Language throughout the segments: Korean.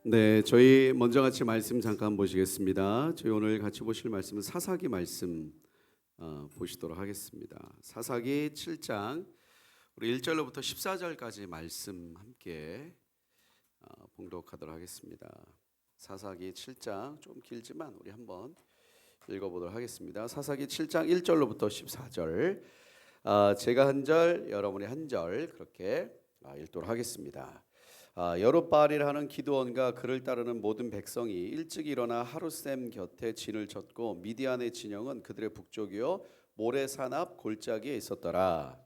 네, 저희 먼저 같이 말씀 잠깐 보시겠습니다. 저희 오늘 같이 보실 말씀은 사사기 말씀 보시도록 하겠습니다. 사사기 7장 우리 1절로부터 14절까지 말씀 함께 봉독하도록 하겠습니다. 사사기 7장 좀 길지만 우리 한번 읽어보도록 하겠습니다. 사사기 7장 1절로부터 14절 제가 한 절, 여러분이 한 절 그렇게 읽도록 하겠습니다. 여룻바알이라는 기드온과 그를 따르는 모든 백성이 일찍 일어나 하룻샘 곁에 진을 쳤고 미디안의 진영은 그들의 북쪽이요 모레산 앞 골짜기에 있었더라.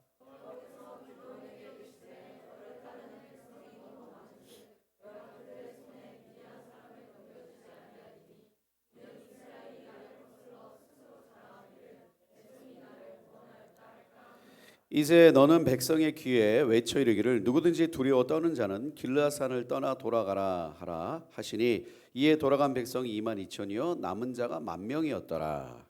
이제 너는 백성의 귀에 외쳐 이르기를 누구든지 두려워 떠는 자는 길르앗산을 떠나 돌아가라 하라 하시니 이에 돌아간 백성이 22,000이요 남은 자가 10,000명이었더라.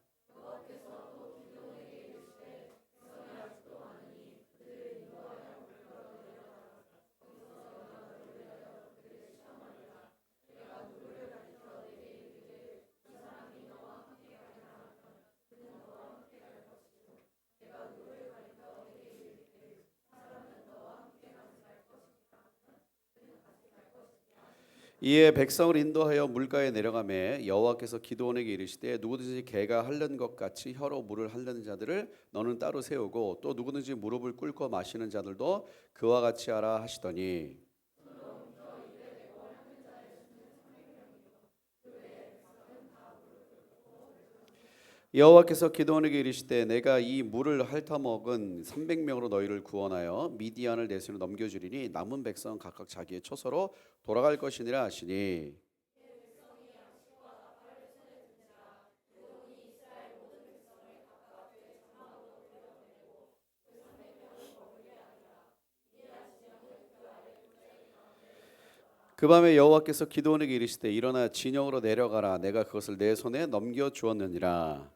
이에 백성을 인도하여 물가에 내려가매 여호와께서 기드온에게 이르시되 누구든지 개가 핥는 것 같이 혀로 물을 핥는 자들을 너는 따로 세우고 또 누구든지 무릎을 꿇고 마시는 자들도 그와 같이 하라 하시더니 여호와께서 기드온에게 이르시되 내가 이 물을 핥아먹은 300명으로 너희를 구원하여 미디안을 내 손에 넘겨주리니 남은 백성 각각 자기의 처소로 돌아갈 것이니라 하시니 그 밤에 여호와께서 기드온에게 이르시되 일어나 진영으로 내려가라 내가 그것을 내 손에 넘겨 주었느니라.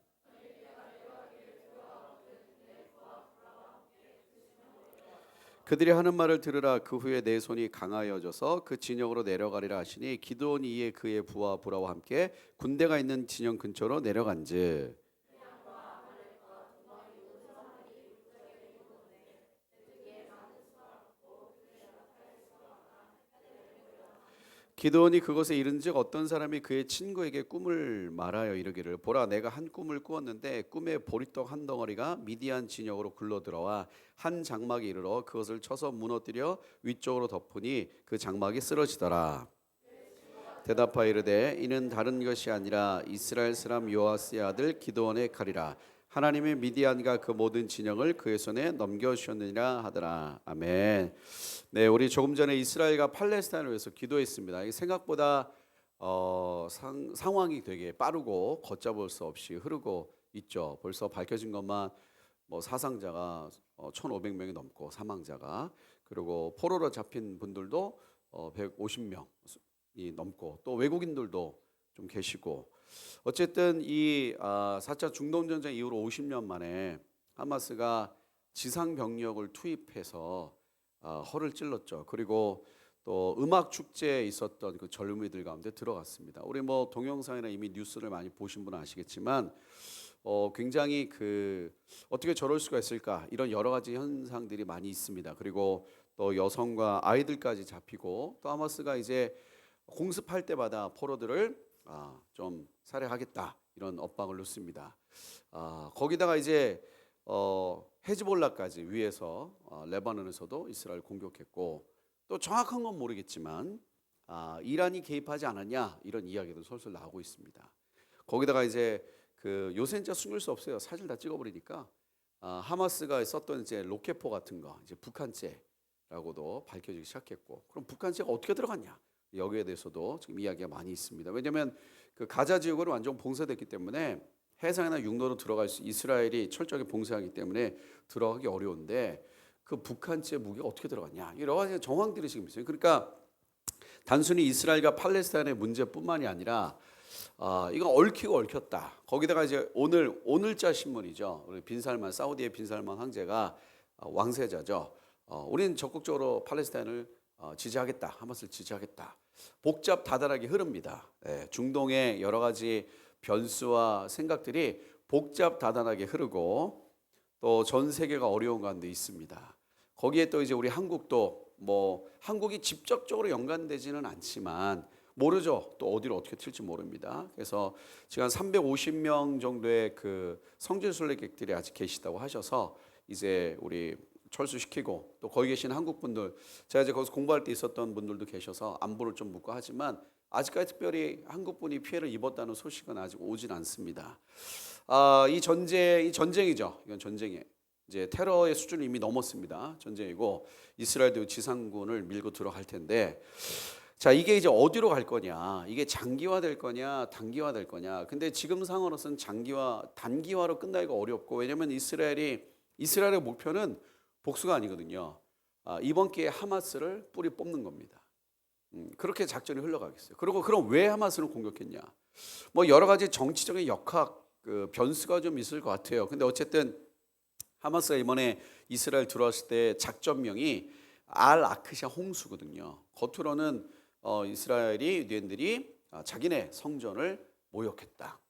그들이 하는 말을 들으라. 그 후에 내 손이 강하여져서 그 진영으로 내려가리라 하시니 기드온이 이에 그의 부하 부라와 함께 군대가 있는 진영 근처로 내려간즉 기드온이 그것에 이른즉 어떤 사람이 그의 친구에게 꿈을 말하여 이르기를 보라 내가 한 꿈을 꾸었는데 꿈에 보리떡 한 덩어리가 미디안 진영으로 굴러들어와 한 장막에 이르러 그것을 쳐서 무너뜨려 위쪽으로 덮으니 그 장막이 쓰러지더라. 대답하여 이르되 이는 다른 것이 아니라 이스라엘 사람 요아스의 아들 기드온의 칼이라 하나님의 미디안과 그 모든 진영을 그의 손에 넘겨주셨느니라 하더라. 아멘. 네, 우리 조금 전에 이스라엘과 팔레스타인을 위해서 기도했습니다. 이게 생각보다 상황이 되게 빠르고 걷잡을 수 없이 흐르고 있죠. 벌써 밝혀진 것만 뭐 사상자가 1,500명이 넘고 사망자가 그리고 포로로 잡힌 분들도 150명이 넘고 또 외국인들도 좀 계시고 어쨌든 이 4차 중동전쟁 이후로 50년 만에 하마스가 지상 병력을 투입해서 허를 찔렀죠. 그리고 또 음악 축제에 있었던 그 젊은이들 가운데 들어갔습니다. 우리 뭐 동영상이나 이미 뉴스를 많이 보신 분은 아시겠지만 굉장히 그 어떻게 저럴 수가 있을까 이런 여러 가지 현상들이 많이 있습니다. 그리고 또 여성과 아이들까지 잡히고 또 하마스가 이제 공습할 때마다 포로들을 좀 살해하겠다 이런 엇박을 놓습니다. 거기다가 이제 헤즈볼라까지 위에서 레바논에서도 이스라엘 공격했고 또 정확한 건 모르겠지만 이란이 개입하지 않았냐 이런 이야기도 솔솔 나오고 있습니다. 거기다가 이제 그 요새 진짜 숨길 수 없어요. 사진 다 찍어버리니까 하마스가 썼던 이제 로켓포 같은 거 이제 북한제라고도 밝혀지기 시작했고 그럼 북한제가 어떻게 들어갔냐? 여기에 대해서도 지금 이야기가 많이 있습니다. 왜냐하면 그 가자 지역은 완전 봉쇄됐기 때문에 해상이나 육로로 들어갈 수 이스라엘이 철저하게 봉쇄하기 때문에 들어가기 어려운데 그 북한제 무기가 어떻게 들어갔냐 여러 가지 정황들이 지금 있어요. 그러니까 단순히 이스라엘과 팔레스타인의 문제뿐만이 아니라 이건 얽히고 얽혔다. 거기다가 이제 오늘자 신문이죠. 우리 사우디의 빈살만 황제가 왕세자죠. 우리는 적극적으로 팔레스타인을 지지하겠다, 하마스를 지지하겠다. 복잡다단하게 흐릅니다. 중동의 여러 가지 변수와 생각들이 복잡다단하게 흐르고 또 전 세계가 어려운 가운데 있습니다. 거기에 또 이제 우리 한국도 한국이 직접적으로 연관되지는 않지만 모르죠. 또 어디로 어떻게 튈지 모릅니다. 그래서 지금 한 350명 정도의 그 성지 순례객들이 아직 계시다고 하셔서 이제 우리 철수시키고 또 거기 계신 한국 분들, 제가 이제 거기서 공부할 때 있었던 분들도 계셔서 안부를 좀 묻고 하지만 아직까지 특별히 한국 분이 피해를 입었다는 소식은 아직 오진 않습니다. 이 전쟁이죠. 이건 전쟁이에요. 이제 테러의 수준을 이미 넘었습니다. 전쟁이고 이스라엘도 지상군을 밀고 들어갈 텐데, 자, 이게 이제 어디로 갈 거냐? 이게 장기화될 거냐, 단기화될 거냐? 근데 지금 상황으로서는 단기화로 끝나기가 어렵고, 왜냐하면 이스라엘의 목표는 복수가 아니거든요. 이번 기회에 하마스를 뿌리 뽑는 겁니다. 그렇게 작전이 흘러가겠어요. 그리고 그럼 왜 하마스를 공격했냐? 여러 가지 정치적인 그 변수가 좀 있을 것 같아요. 근데 어쨌든 하마스가 이번에 이스라엘 들어왔을 때 작전명이 알 아크샤 홍수거든요. 겉으로는 이스라엘이 유대인들이 자기네 성전을 모욕했다.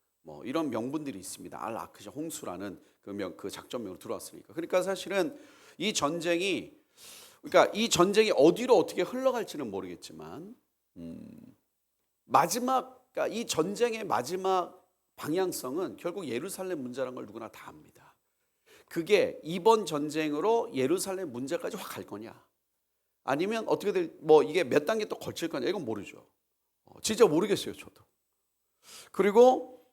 이런 명분들이 있습니다. 알 아크샤 홍수라는 그 작전명으로 들어왔으니까. 그러니까 사실은 이 전쟁이 어디로 어떻게 흘러갈지는 모르겠지만 그러니까 이 전쟁의 마지막 방향성은 결국 예루살렘 문제라는 걸 누구나 다 압니다. 그게 이번 전쟁으로 예루살렘 문제까지 확 갈 거냐, 아니면 어떻게 이게 몇 단계 또 걸칠 거냐, 이건 모르죠. 진짜 모르겠어요, 저도. 그리고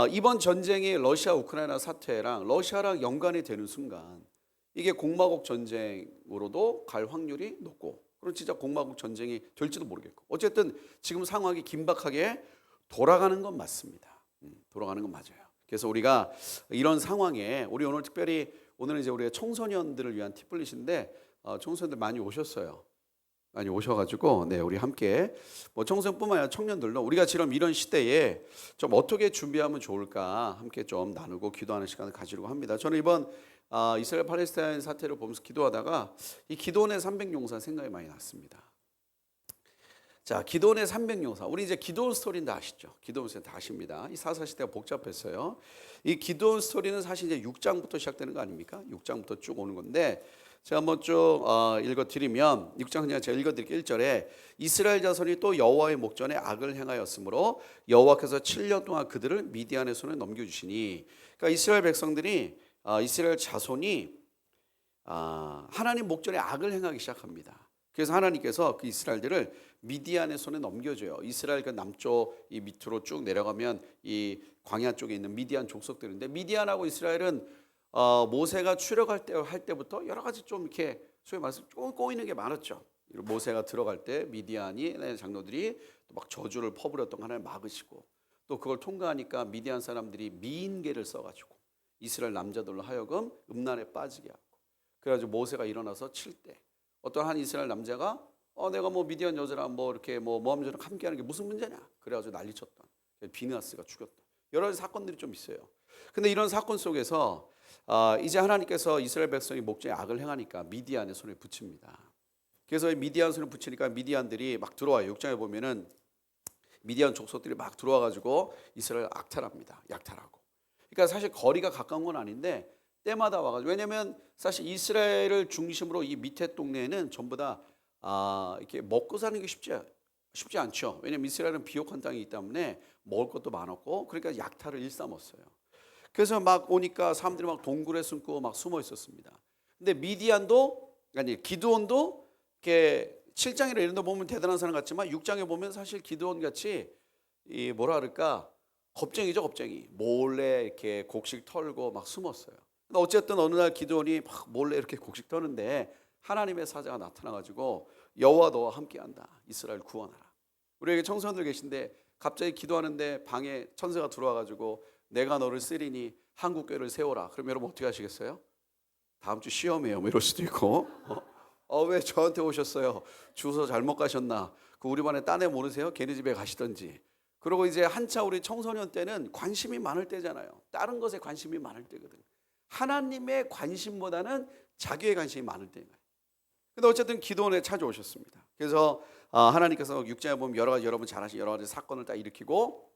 이번 전쟁이 러시아 우크라이나 사태랑 러시아랑 연관이 되는 순간 이게 공마국 전쟁으로도 갈 확률이 높고, 그럼 진짜 공마국 전쟁이 될지도 모르겠고, 어쨌든 지금 상황이 긴박하게 돌아가는 건 맞습니다. 돌아가는 건 맞아요. 그래서 우리가 이런 상황에 오늘 특별히 오늘은 이제 우리가 청소년들을 위한 티플릿인데 청소년들 많이 오셨어요. 많이 오셔가지고 우리 함께 청소년뿐만 아니라 청년들도 우리가 지금 이런 시대에 좀 어떻게 준비하면 좋을까 함께 좀 나누고 기도하는 시간을 가지려고 합니다. 저는 이번 이스라엘 팔레스타인 사태를 보면서 기도하다가 이 기도원의 300용사 생각이 많이 났습니다. 자, 기도원의 300용사. 우리 이제 기도원 스토리는 다 아시죠? 기도원 스토리 다 아십니다. 이 사사시대가 복잡했어요. 이 기도원 스토리는 사실 이제 6장부터 시작되는 거 아닙니까? 6장부터 쭉 오는 건데 제가 한번 쭉 읽어드리면 6장 그냥 제가 읽어드릴게요. 1절에 이스라엘 자손이 또 여호와의 목전에 악을 행하였으므로 여호와께서 7년 동안 그들을 미디안의 손에 넘겨주시니, 그러니까 이스라엘 백성들이 이스라엘 자손이 하나님 목전에 악을 행하기 시작합니다. 그래서 하나님께서 그 이스라엘들을 미디안의 손에 넘겨줘요. 이스라엘 그 남쪽 이 밑으로 쭉 내려가면 이 광야 쪽에 있는 미디안 족속들인데, 미디안하고 이스라엘은 모세가 출애굽할 때부터 여러 가지 좀 이렇게 소위 말해서 좀 꼬이는 게 많았죠. 모세가 들어갈 때 미디안이 장로들이 또 막 저주를 퍼부렸던 거 하나님 막으시고, 또 그걸 통과하니까 미디안 사람들이 미인계를 써가지고 이스라엘 남자들로 하여금 음란에 빠지게 하고, 그래가지고 모세가 일어나서 칠 때 어떤 한 이스라엘 남자가 내가 미디안 여자랑 이렇게 모함죄랑 함께하는 게 무슨 문제냐, 그래가지고 난리쳤던 비느하스가 죽였던 여러 가지 사건들이 좀 있어요. 근데 이런 사건 속에서 이제 하나님께서 이스라엘 백성이 목전에 악을 행하니까 미디안의 손에 붙입니다. 그래서 미디안 손에 붙이니까 미디안들이 막 들어와요. 6장에 보면은 미디안 족속들이 막 들어와가지고 이스라엘 악탈합니다. 약탈하고. 그러니까 사실 거리가 가까운 건 아닌데 때마다 와가지고, 왜냐하면 사실 이스라엘을 중심으로 이 밑에 동네에는 전부 다 이렇게 먹고 사는 게 쉽지 않죠. 왜냐하면 이스라엘은 비옥한 땅이기 때문에 먹을 것도 많았고, 그러니까 약탈을 일삼았어요. 그래서 막 오니까 사람들이 막 동굴에 숨고 막 숨어 있었습니다. 근데 기드온도 이렇게 7장이나 이런 데 보면 대단한 사람 같지만 6장에 보면 사실 기드온 같이 겁쟁이죠, 겁쟁이. 몰래 이렇게 곡식 털고 막 숨었어요. 근데 어쨌든 어느 날 기드온이 막 몰래 이렇게 곡식 터는데 하나님의 사자가 나타나가지고 여호와 너와 함께한다. 이스라엘 구원하라. 우리에게 청소년들 계신데 갑자기 기도하는데 방에 천사가 들어와가지고 내가 너를 쓰리니 한국교회를 세워라. 그럼 여러분 어떻게 하시겠어요? 다음 주 시험이에요. 이럴 수도 있고. 왜 저한테 오셨어요? 주소 잘못 가셨나? 우리 반에 딴 애 모르세요? 걔네 집에 가시던지. 그리고 이제 한차 우리 청소년 때는 관심이 많을 때잖아요. 다른 것에 관심이 많을 때거든. 하나님의 관심보다는 자기의 관심이 많을 때인 거예요. 근데 어쨌든 기도원에 찾아오셨습니다. 그래서 하나님께서 6장에 보면 여러 가지 여러분 잘 아시는 여러 가지 사건을 딱 일으키고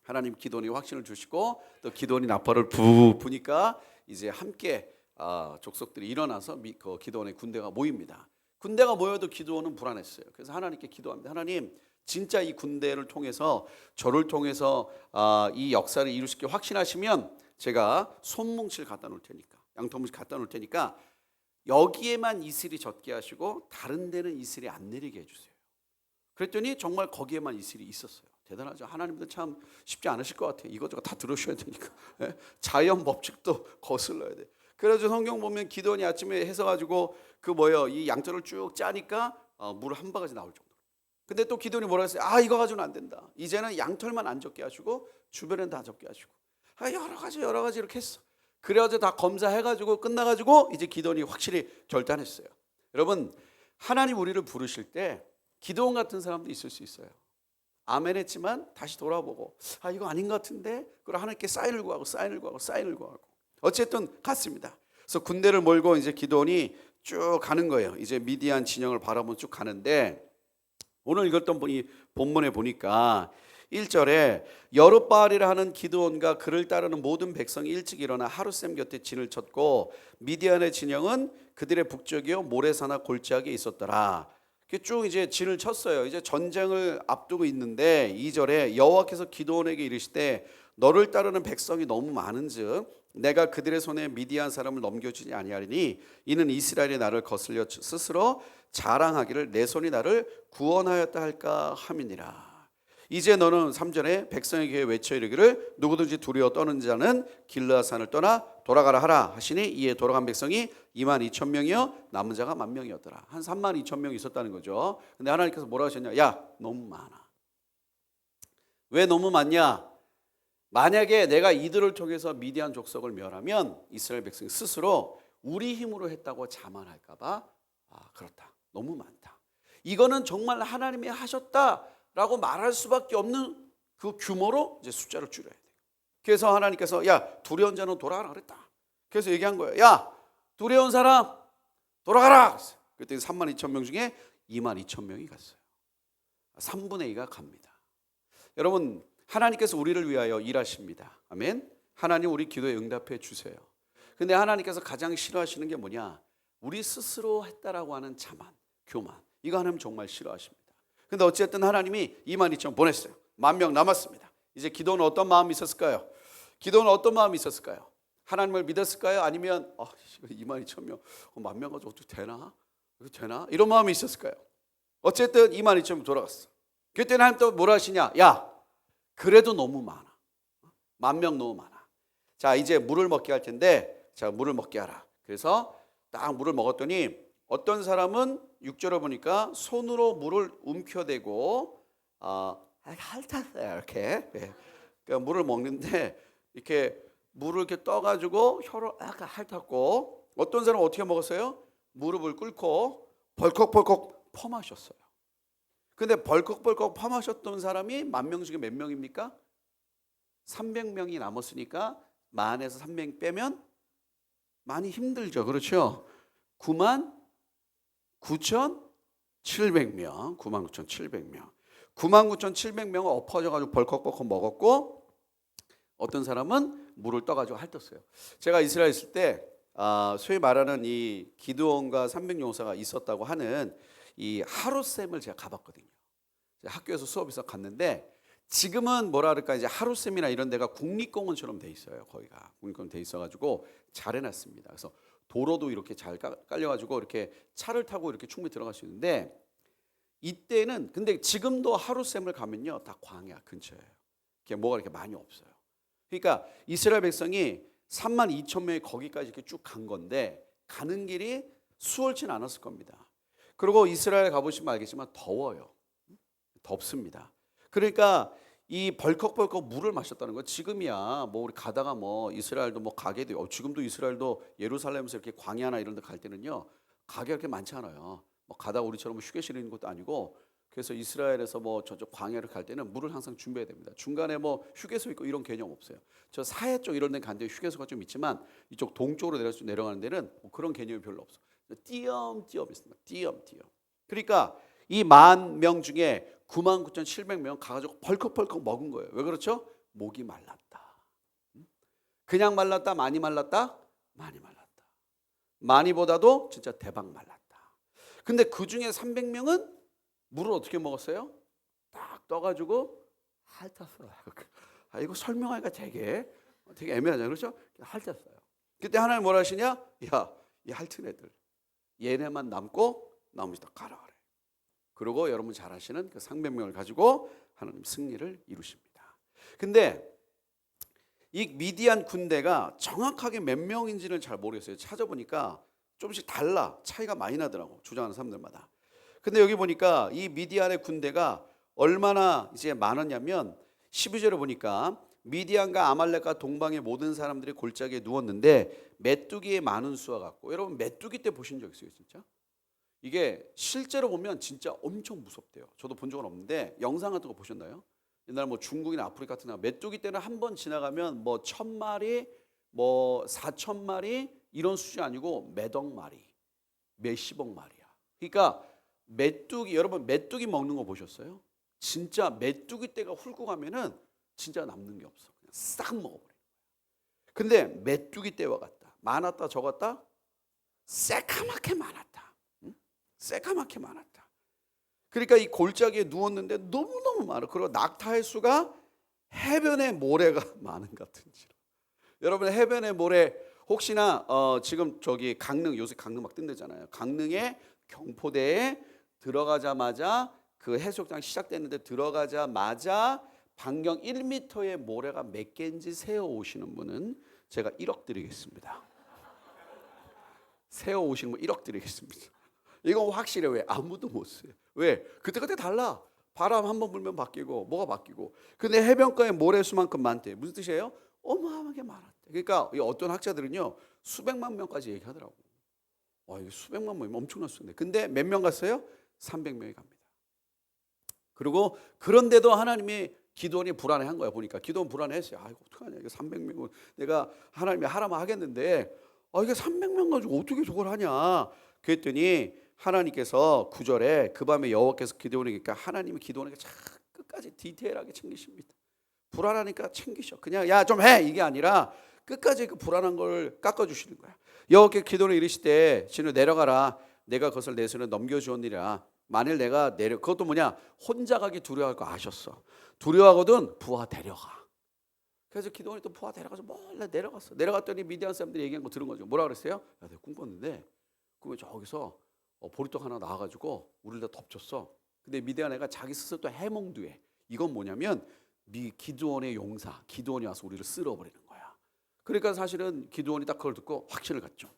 하나님 기도원이 확신을 주시고 또 기도원이 나팔을 부니까 이제 함께 족속들이 일어나서 그 기도원의 군대가 모입니다. 군대가 모여도 기도원은 불안했어요. 그래서 하나님께 기도합니다. 하나님, 진짜 이 군대를 통해서 저를 통해서 이 역사를 이룰 수 있게 확신하시면 제가 손뭉치를 갖다 놓을 테니까, 양털뭉치 갖다 놓을 테니까 여기에만 이슬이 젖게 하시고 다른 데는 이슬이 안 내리게 해주세요. 그랬더니 정말 거기에만 이슬이 있었어요. 대단하죠. 하나님도 참 쉽지 않으실 것 같아요. 이것저것 다 들으셔야 되니까. 자연 법칙도 거슬러야 돼. 그래서 성경 보면 기도원이 아침에 해서가지고 이 양털을 쭉 짜니까 물 한 바가지 나올 정도. 근데 또 기도원이 뭐라 했어요? 이거 가지고는 안 된다. 이제는 양털만 안 젖게 하시고 주변엔 다 젖게 하시고. 여러 가지 이렇게 했어. 그래가지고 다 검사해가지고 끝나가지고 이제 기도원이 확실히 결단했어요. 여러분, 하나님 우리를 부르실 때 기도원 같은 사람도 있을 수 있어요. 아멘 했지만 다시 돌아보고 이거 아닌 것 같은데, 그리고 하나님께 사인을 구하고 어쨌든 갔습니다. 그래서 군대를 몰고 이제 기도원이 쭉 가는 거예요. 이제 미디안 진영을 바라보면 쭉 가는데, 오늘 읽었던 본문에 보니까 1절에 여룻바알이라 하는 기드온과 그를 따르는 모든 백성이 일찍 일어나 하룻셈 곁에 진을 쳤고 미디안의 진영은 그들의 북쪽이요 모레사나 골짜기에 있었더라. 쭉 이제 진을 쳤어요. 이제 전쟁을 앞두고 있는데 2절에 여호와께서 기드온에게 이르시되 너를 따르는 백성이 너무 많은즉 내가 그들의 손에 미디안 사람을 넘겨주지 아니하리니 이는 이스라엘이 나를 거슬려 스스로 자랑하기를 내 손이 나를 구원하였다 할까 함이니라. 이제 너는 3절에 백성에게 외쳐 이르기를 누구든지 두려워 떠는 자는 길르앗산을 떠나 돌아가라 하라 하시니 이에 돌아간 백성이 22,000명이요 남은 자가 10,000명이었더라. 한 32,000명이 있었다는 거죠. 근데 하나님께서 뭐라 하셨냐? 야, 너무 많아. 왜 너무 많냐? 만약에 내가 이들을 통해서 미디안 족속을 멸하면 이스라엘 백성이 스스로 우리 힘으로 했다고 자만할까 봐 그렇다. 너무 많다. 이거는 정말 하나님이 하셨다라고 말할 수밖에 없는 그 규모로 이제 숫자를 줄여야 돼요. 그래서 하나님께서 야, 두려운 자는 돌아가라 그랬다. 그래서 얘기한 거예요. 야, 두려운 사람 돌아가라. 그랬더니 32,000명 중에 22,000명이 갔어요. 3분의 2가 갑니다. 여러분, 하나님께서 우리를 위하여 일하십니다. 아멘. 하나님 우리 기도에 응답해 주세요. 근데 하나님께서 가장 싫어하시는 게 뭐냐? 우리 스스로 했다라고 하는 자만, 교만. 이거 하나님 정말 싫어하십니다. 근데 어쨌든 하나님이 22,000 보냈어요. 10,000명 남았습니다. 이제 기도는 어떤 마음이 있었을까요? 기도는 어떤 마음이 있었을까요? 하나님을 믿었을까요? 아니면 22,000명, 10,000명 가지고 어떻게 되나? 이거 되나? 이런 마음이 있었을까요? 어쨌든 22,000명 돌아갔어. 그때 하나님 또 뭐라 하시냐? 야, 그래도 너무 많아. 10,000명 너무 많아. 자, 이제 물을 먹게 할 텐데, 자, 물을 먹게 하라. 그래서 딱 물을 먹었더니 어떤 사람은 6절에 보니까 손으로 물을 움켜대고 핥았어요. 이렇게. 그러니까 물을 먹는데 이렇게 물을 이렇게 떠가지고 혀로 약간 핥았고, 어떤 사람은 어떻게 먹었어요? 무릎을 꿇고 벌컥벌컥 퍼마셨어요. 근데 벌컥벌컥 퍼마셨던 사람이 10,000명 중에 몇 명입니까? 300명이 남았으니까 10,000에서 300 빼면 많이 힘들죠. 그렇죠? 99,700명. 99,700명. 99,700명은 엎어져가지고 벌컥벌컥 먹었고, 어떤 사람은 물을 떠가지고 핥았어요. 제가 이스라엘 있을 때 소위 말하는 이 기드온과 300용사가 있었다고 하는 이 하룻셈을 제가 가봤거든요. 학교에서 수업에서 갔는데, 지금은 뭐라 그럴까, 이제 하룻셈이나 이런 데가 국립공원처럼 돼 있어요. 거기가 국립공원 돼 있어가지고 잘 해놨습니다. 그래서 도로도 이렇게 잘 깔려가지고 이렇게 차를 타고 이렇게 충분히 들어갈 수 있는데, 이때는 근데 지금도 하룻셈을 가면요 다 광야 근처예요. 뭐가 이렇게 많이 없어요. 그러니까 이스라엘 백성이 32,000명이 거기까지 이렇게 쭉 간 건데, 가는 길이 수월치는 않았을 겁니다. 그리고 이스라엘 가보시면 알겠지만 더워요. 덥습니다. 그러니까 이 벌컥벌컥 물을 마셨다는 거, 지금이야 뭐 우리 가다가 뭐 이스라엘도 뭐 가게도 지금도 이스라엘도 예루살렘에서 이렇게 광야나 이런 데 갈 때는요 가게가 그렇게 많지 않아요. 뭐 가다가 우리처럼 휴게실 있는 것도 아니고, 그래서 이스라엘에서 뭐 저쪽 광야를 갈 때는 물을 항상 준비해야 됩니다. 중간에 뭐 휴게소 있고 이런 개념 없어요. 저 사해 쪽 이런 데 간 데 휴게소가 좀 있지만 이쪽 동쪽으로 내려가는 데는 뭐 그런 개념이 별로 없어. 띄엄띄엄 있습니다. 띄엄띄엄. 그러니까 이 10,000명 중에 99,700명 가가지고 벌컥벌컥 먹은 거예요. 왜 그렇죠? 목이 말랐다. 그냥 말랐다, 많이 말랐다, 많이 말랐다. 많이보다도 진짜 대박 말랐다. 근데 그 중에 300명은 물을 어떻게 먹었어요? 딱 떠가지고 핥았어요. 이거 설명하기가 되게 애매하잖아요. 그렇죠? 핥았어요. 그때 하나님 뭐라 하시냐? 야, 이 핥은 애들 얘네만 남고 나머지 다 가라 그래. 그리고 여러분 잘 아시는 그 300명을 가지고 하나님 승리를 이루십니다. 근데 이 미디안 군대가 정확하게 몇 명인지는 잘 모르겠어요. 찾아보니까 조금씩 달라. 차이가 많이 나더라고. 주장하는 사람들마다. 근데 여기 보니까 이 미디안의 군대가 얼마나 이제 많았냐면 12절에 보니까 미디안과 아말렉과 동방의 모든 사람들이 골짜기에 누웠는데 메뚜기의 많은 수와 같고, 여러분 메뚜기 때 보신 적 있어요, 진짜? 이게 실제로 보면 진짜 엄청 무섭대요. 저도 본 적은 없는데 영상 같은 거 보셨나요? 옛날 뭐 중국이나 아프리카 같은 데 메뚜기 때는 한 번 지나가면 뭐 1,000마리, 뭐 4,000마리 이런 수준이 아니고 몇억 마리, 몇십억 마리야. 그러니까 메뚜기, 여러분 메뚜기 먹는 거 보셨어요? 진짜 메뚜기 떼가 훑고 가면은 진짜 남는 게 없어. 그냥 싹 먹어버려. 근데 메뚜기 떼와 같다. 많았다 적었다? 새카맣게 많았다. 응? 새카맣게 많았다. 그러니까 이 골짜기에 누웠는데 너무너무 많아. 그리고 낙타의 수가 해변의 모래가 많은 같은지라. 여러분 해변의 모래 혹시나 지금 저기 강릉, 요새 강릉 막 뜬대잖아요. 강릉의 경포대에 들어가자마자 그 해수욕장 시작됐는데 들어가자마자 반경 1m의 모래가 몇 개인지 세어 오시는 분은 제가 1억 드리겠습니다. 세어 오시는 분 1억 드리겠습니다. 이건 확실해. 왜? 아무도 못 써요. 왜? 그때그때 달라. 바람 한번 불면 바뀌고 뭐가 바뀌고. 근데 해변가에 모래수만큼 많대. 무슨 뜻이에요? 어마어마하게 많았대. 그러니까 어떤 학자들은요 수백만 명까지 얘기하더라고. 와, 이게 수백만 명이면 엄청난 수인데. 근데 몇 명 갔어요? 300명이 갑니다. 그리고 그런데도 하나님이 기도원이 불안해한 거야. 보니까 기도원 불안했어요. 이거 어떡하냐? 이거 300명은 내가 하나님이 하라면 하겠는데 이게 300명 가지고 어떻게 저걸 하냐? 그랬더니 하나님께서 9절에 그 밤에 여호와께서 기도원에게 하나님이 기도원에게 끝까지 디테일하게 챙기십니다. 불안하니까 챙기셔. 그냥 야 좀 해 이게 아니라 끝까지 그 불안한 걸 깎아주시는 거야. 여호와께 기도원에 이르시되 진우 내려가라. 내가 그것을 내 손에 넘겨주었느니라. 만일 내가 그것도 뭐냐? 혼자 가기 두려워할 거 아셨어. 두려워하거든 부하 데려가. 그래서 기도원이 또 부하 데려가서 몰래 내려갔어. 내려갔더니 미디안 사람들이 얘기한 거 들은 거죠. 뭐라 그랬어요? 야, 내가 꿈 꿨는데 꿈에 저기서 보리떡 하나 나와가지고 우리를 다 덮쳤어. 근데 미디안 애가 자기 스스로 또 해몽도 해. 이건 뭐냐면 기드온의 용사, 기드온이 와서 우리를 쓸어버리는 거야. 그러니까 사실은 기드온이 딱 그걸 듣고 확신을 갖죠.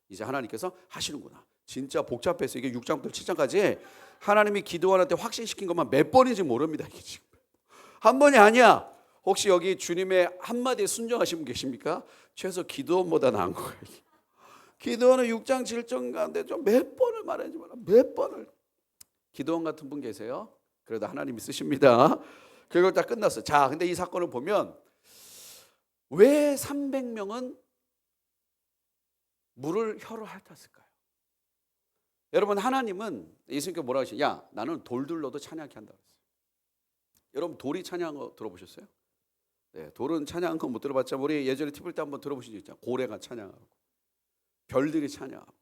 이제 하나님께서 하시는구나. 진짜 복잡해서 이게 6장부터 7장까지 하나님이 기드온한테 확신시킨 것만 몇 번인지 모릅니다. 이게 지금 한 번이 아니야. 혹시 여기 주님의 한마디에 순종하신 분 계십니까? 최소 기드온보다 나은 거예요. 기드온은 6장 7장 가운데 좀 몇 번을 말하지 마라. 몇 번을. 기드온 같은 분 계세요? 그래도 하나님이 쓰십니다. 결국 다 끝났어요. 자, 근데 이 사건을 보면 왜 300명은 물을 혀로 핥았을까요? 여러분 하나님은 예수님께 뭐라고 하시냐? 야, 나는 돌들로도 찬양케 한다 그랬어요. 여러분 돌이 찬양한 거 들어보셨어요? 네, 돌은 찬양한 거 못 들어봤자 우리 예전에 TV 때 한번 들어보신 적 있잖아요. 고래가 찬양하고 별들이 찬양하고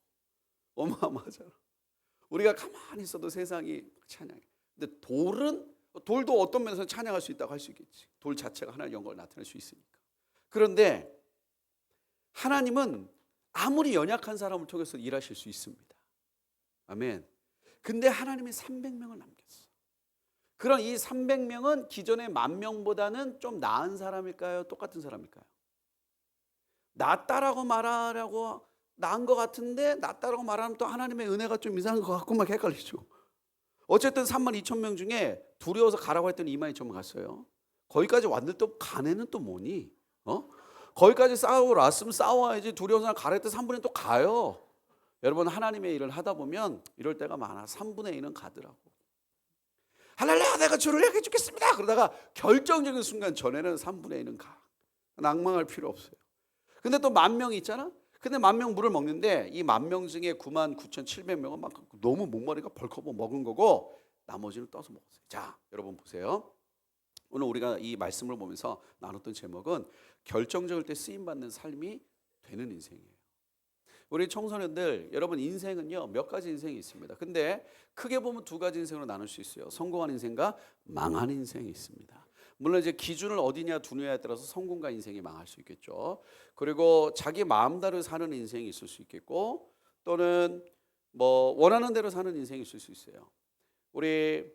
어마어마하잖아. 우리가 가만히 있어도 세상이 찬양해. 근데 돌도 어떤 면에서 찬양할 수 있다고 할 수 있겠지. 돌 자체가 하나님의 영광을 나타낼 수 있으니까. 그런데 하나님은 아무리 연약한 사람을 통해서 일하실 수 있습니다. 아멘. 근데 하나님이 300명을 남겼어. 그럼 이 300명은 기존의 10,000명보다는 좀 나은 사람일까요? 똑같은 사람일까요? 낫다라고 말하려고 나은 것 같은데 낫다라고 말하면 또 하나님의 은혜가 좀 이상한 것 같고 막 헷갈리죠. 어쨌든 32,000명 중에 두려워서 가라고 했더니 22,000명 갔어요. 거기까지 왔는데 또 가네는 또 뭐니? 거기까지 싸우고 왔으면 싸워야지. 두려워서 가라 했더니 3분의 1 또 가요. 여러분 하나님의 일을 하다 보면 이럴 때가 많아. 3분의 1은 가더라고. 할렐루야 내가 주를 위해 죽겠습니다. 그러다가 결정적인 순간 전에는 3분의 1은 가. 낭망할 필요 없어요. 근데 또 10,000명이 있잖아. 근데 10,000명 물을 먹는데 이 10,000명 중에 99,700명은 막 너무 목마르니까 벌컥 먹은 거고 나머지는 떠서 먹었어요. 자, 여러분 보세요. 오늘 우리가 이 말씀을 보면서 나눴던 제목은 결정적일 때 쓰임 받는 삶이 되는 인생이에요. 우리 청소년들, 여러분 인생은요 몇 가지 인생이 있습니다. 근데 크게 보면 두 가지 인생으로 나눌 수 있어요. 성공한 인생과 망한 인생이 있습니다. 물론 이제 기준을 어디냐 두느냐에 따라서 성공과 인생이 망할 수 있겠죠. 그리고 자기 마음대로 사는 인생이 있을 수 있겠고, 또는 뭐 원하는 대로 사는 인생이 있을 수 있어요. 우리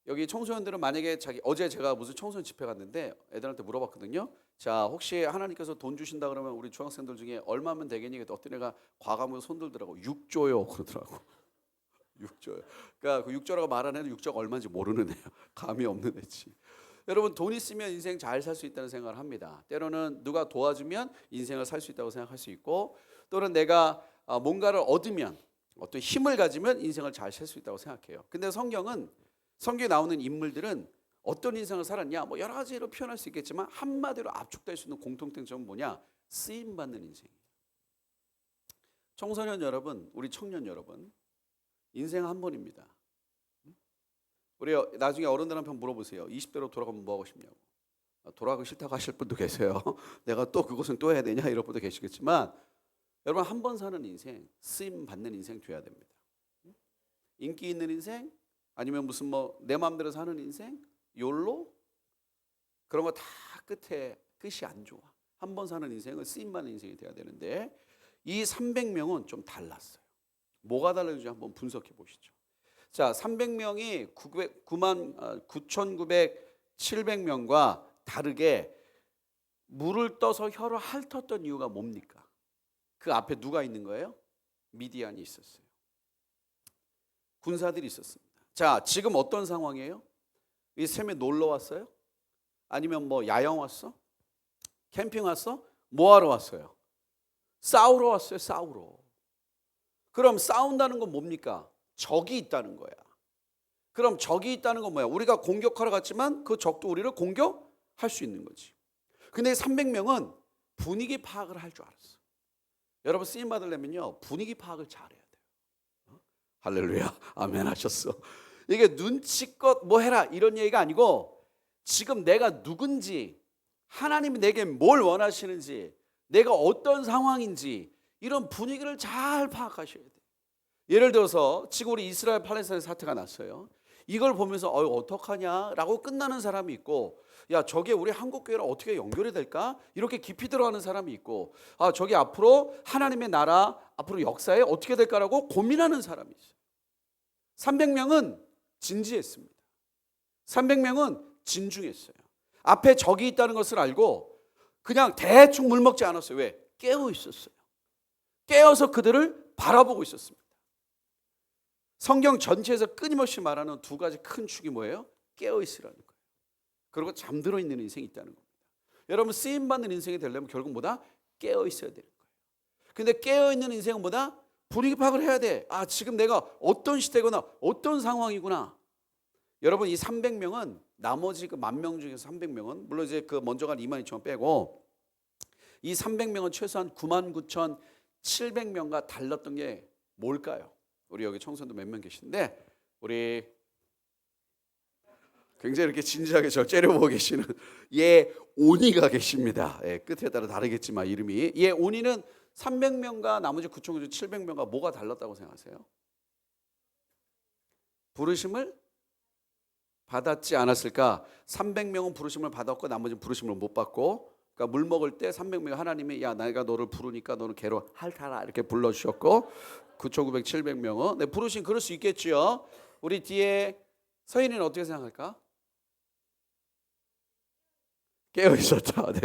여기 청소년들은 만약에 어제 제가 무슨 청소년 집회 갔는데 애들한테 물어봤거든요. 자, 혹시 하나님께서 돈 주신다 그러면 우리 중학생들 중에 얼마면 되겠니? 어떤 애가 과감하게 손 들더라고. 6조요 그러더라고. 6조요. 그러니까 그 6조라고 말하는 애는 6조가 얼마인지 모르는 애예요. 감이 없는 애지. 여러분 돈 있으면 인생 잘 살 수 있다는 생각을 합니다. 때로는 누가 도와주면 인생을 살 수 있다고 생각할 수 있고, 또는 내가 뭔가를 얻으면 어떤 힘을 가지면 인생을 잘 살 수 있다고 생각해요. 근데 성경에 나오는 인물들은 어떤 인생을 살았냐? 뭐 여러 가지로 표현할 수 있겠지만 한마디로 압축될 수 있는 공통점은 뭐냐? 쓰임 받는 인생이에요. 청소년 여러분, 우리 청년 여러분, 인생 한 번입니다. 우리 나중에 어른들 한번 물어보세요. 20대로 돌아가면 뭐 하고 싶냐고. 돌아가기 싫다고 하실 분도 계세요. 내가 또 그것은 또 해야 되냐 이런 분도 계시겠지만, 여러분 한 번 사는 인생, 쓰임 받는 인생 돼야 됩니다. 인기 있는 인생, 아니면 무슨 뭐 내 마음대로 사는 인생, 욜로, 그런 거 다 끝이 안 좋아. 한 번 사는 인생은 쓰임 받는 인생이 돼야 되는데, 이 300명은 좀 달랐어요. 뭐가 달라진지 한번 분석해 보시죠. 자, 300명이 99,700명과 다르게 물을 떠서 혀를 핥았던 이유가 뭡니까? 그 앞에 누가 있는 거예요? 미디안이 있었어요. 군사들이 있었습니다. 자, 지금 어떤 상황이에요? 이 셈에 놀러 왔어요? 아니면 뭐 야영 왔어? 캠핑 왔어? 뭐 하러 왔어요? 싸우러 왔어요. 싸우러. 그럼 싸운다는 건 뭡니까? 적이 있다는 거야. 그럼 적이 있다는 건 뭐야? 우리가 공격하러 갔지만 그 적도 우리를 공격할 수 있는 거지. 근데 300명은 분위기 파악을 할 줄 알았어. 여러분 쓰임 받으려면요 분위기 파악을 잘해야 돼요. 할렐루야, 아멘 하셨어. 이게 눈치껏 뭐 해라 이런 얘기가 아니고, 지금 내가 누군지, 하나님이 내게 뭘 원하시는지, 내가 어떤 상황인지 이런 분위기를 잘 파악하셔야 돼요. 예를 들어서 지금 우리 이스라엘 팔레스타인 사태가 났어요. 이걸 보면서 어떡하냐라고 끝나는 사람이 있고, 야 저게 우리 한국교회랑 어떻게 연결이 될까? 이렇게 깊이 들어가는 사람이 있고, 저게 앞으로 하나님의 나라 앞으로 역사에 어떻게 될까라고 고민하는 사람이 있어요. 300명은 진지했습니다. 300명은 진중했어요. 앞에 적이 있다는 것을 알고 그냥 대충 물먹지 않았어요. 왜? 깨어 있었어요. 깨어서 그들을 바라보고 있었습니다. 성경 전체에서 끊임없이 말하는 두 가지 큰 축이 뭐예요? 깨어 있으라는 거예요. 그리고 잠들어 있는 인생이 있다는 겁니다. 여러분 쓰임 받는 인생이 되려면 결국 뭐다? 깨어 있어야 되는 거예요. 근데 깨어 있는 인생은 뭐다? 분위기 파악을 해야 돼. 지금 내가 어떤 시대구나, 어떤 상황이구나. 여러분 이 300명은 나머지 그 10,000명 중에서 300명은 물론 이제 그 먼저 간 22,000명 빼고 이 300명은 최소한 99,700명과 달랐던 게 뭘까요? 우리 여기 청소년도 몇 명 계신데 우리 굉장히 이렇게 진지하게 저 째려보고 계시는 오니가 계십니다. 끝에 따라 다르겠지만 이름이 오니는 300명과 나머지 9,700명과 뭐가 달랐다고 생각하세요? 부르심을 받았지 않았을까? 300명은 부르심을 받았고 나머지는 부르심을 못 받고, 그러니까 물 먹을 때 300명 하나님이 야 내가 너를 부르니까 너는 괴로 핥아라 이렇게 불러주셨고, 9,900, 700명은 부르심 그럴 수 있겠지요. 우리 뒤에 서인이는 어떻게 생각할까? 깨어 있었다. 네.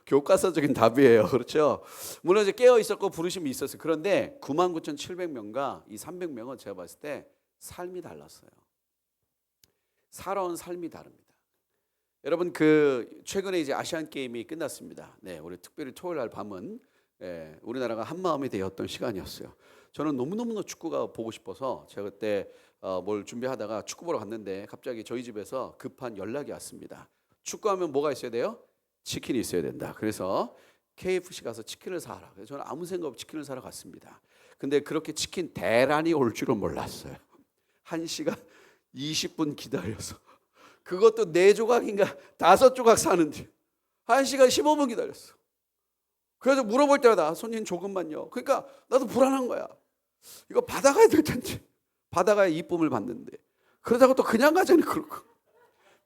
교과서적인 답이에요. 그렇죠? 물론 이제 깨어 있었고 부르심이 있었어요. 그런데 99,700명과 이 300명은 제가 봤을 때 삶이 달랐어요. 살아온 삶이 다릅니다. 여러분 최근에 이제 아시안 게임이 끝났습니다. 네, 우리 특별히 토요일 날 밤은 우리나라가 한 마음이 되었던 시간이었어요. 저는 너무너무 축구가 보고 싶어서 제가 그때 뭘 준비하다가 축구 보러 갔는데 갑자기 저희 집에서 급한 연락이 왔습니다. 축구하면 뭐가 있어야 돼요? 치킨이 있어야 된다. 그래서 KFC 가서 치킨을 사라. 그래서 저는 아무 생각 없이 치킨을 사러 갔습니다. 근데 그렇게 치킨 대란이 올 줄은 몰랐어요. 1시간 20분 기다려서 그것도 4조각인가 5조각 사는데 1시간 15분 기다렸어. 그래서 물어볼 때마다 손님 조금만요. 그러니까 나도 불안한 거야. 이거 받아가야 될 텐데. 받아가야 이쁨을 받는데. 그러다가 또 그냥 가자니 그러고.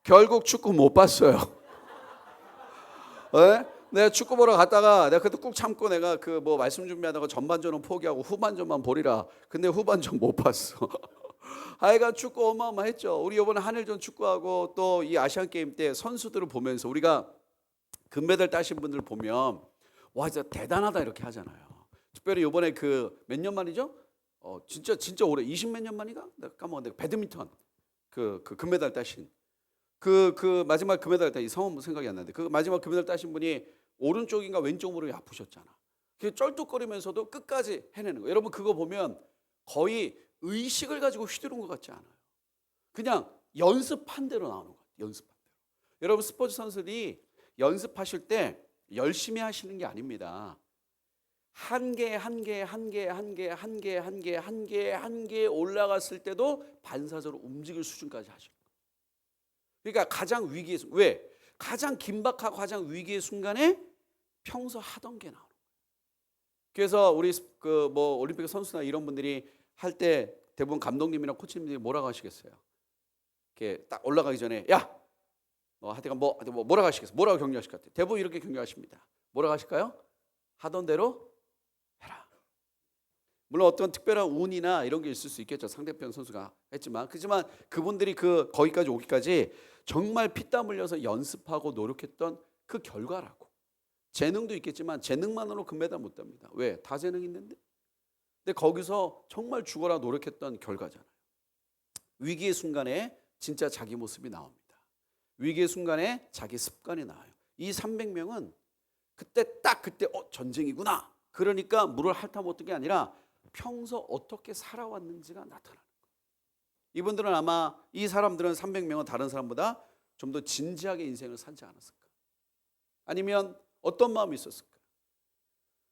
결국 축구 못 봤어요. 네? 내가 축구 보러 갔다가 내가 그때 꾹 참고 내가 그 뭐 말씀 준비하다가 전반전은 포기하고 후반전만 보리라. 근데 후반전 못 봤어. 하여간 축구 어마어마했죠. 우리 이번에 한일전 축구하고 또 이 아시안 게임 때 선수들을 보면서 우리가 금메달 따신 분들 보면 와 진짜 대단하다 이렇게 하잖아요. 특별히 이번에 그 몇 년 만이죠? 진짜 오래 20몇 년 만인가? 내가 까먹었는데 배드민턴 그 금메달 따신 그 마지막 금메달 따 이 성함 생각이 안 나는데 그 마지막 금메달 따신 분이 오른쪽인가 왼쪽 무릎이 아프셨잖아. 그 쩔뚝거리면서도 끝까지 해내는 거예요. 여러분 그거 보면 거의 의식을 가지고 휘두른 것 같지 않아요. 그냥 연습한 대로 나오는 거예요. 연습한 대로. 여러분 스포츠 선수들이 연습하실 때 열심히 하시는 게 아닙니다. 한 개 올라갔을 때도 반사적으로 움직일 수준까지 하시는 거예요. 그러니까 가장 위기의 순간, 왜? 가장 긴박하고 가장 위기의 순간에 평소 하던 게 나오는 거예요. 그래서 우리 그 뭐 올림픽 선수나 이런 분들이 할 때 대부분 감독님이나 코치님들이 뭐라고 하시겠어요? 이렇게 딱 올라가기 전에 야, 하여튼 뭐라고 하시겠어요? 뭐라고 격려하실 것 같아요? 대부분 이렇게 격려하십니다. 뭐라고 하실까요? 하던 대로 해라. 물론 어떤 특별한 운이나 이런 게 있을 수 있겠죠. 상대편 선수가 했지만 그렇지만 그분들이 그 거기까지 오기까지 정말 피땀 흘려서 연습하고 노력했던 그 결과라고. 재능도 있겠지만 재능만으로 금메달 못 땁니다. 왜? 다 재능 있는데. 근데 거기서 정말 죽어라 노력했던 결과잖아요. 위기의 순간에 진짜 자기 모습이 나옵니다. 위기의 순간에 자기 습관이 나와요. 이 300명은 그때 전쟁이구나. 그러니까 물을 핥아먹던 게 아니라 평소 어떻게 살아왔는지가 나타나는 거예요. 이분들은 아마 이 사람들은 300명은 다른 사람보다 좀 더 진지하게 인생을 살지 않았을까? 아니면 어떤 마음이 있었을까?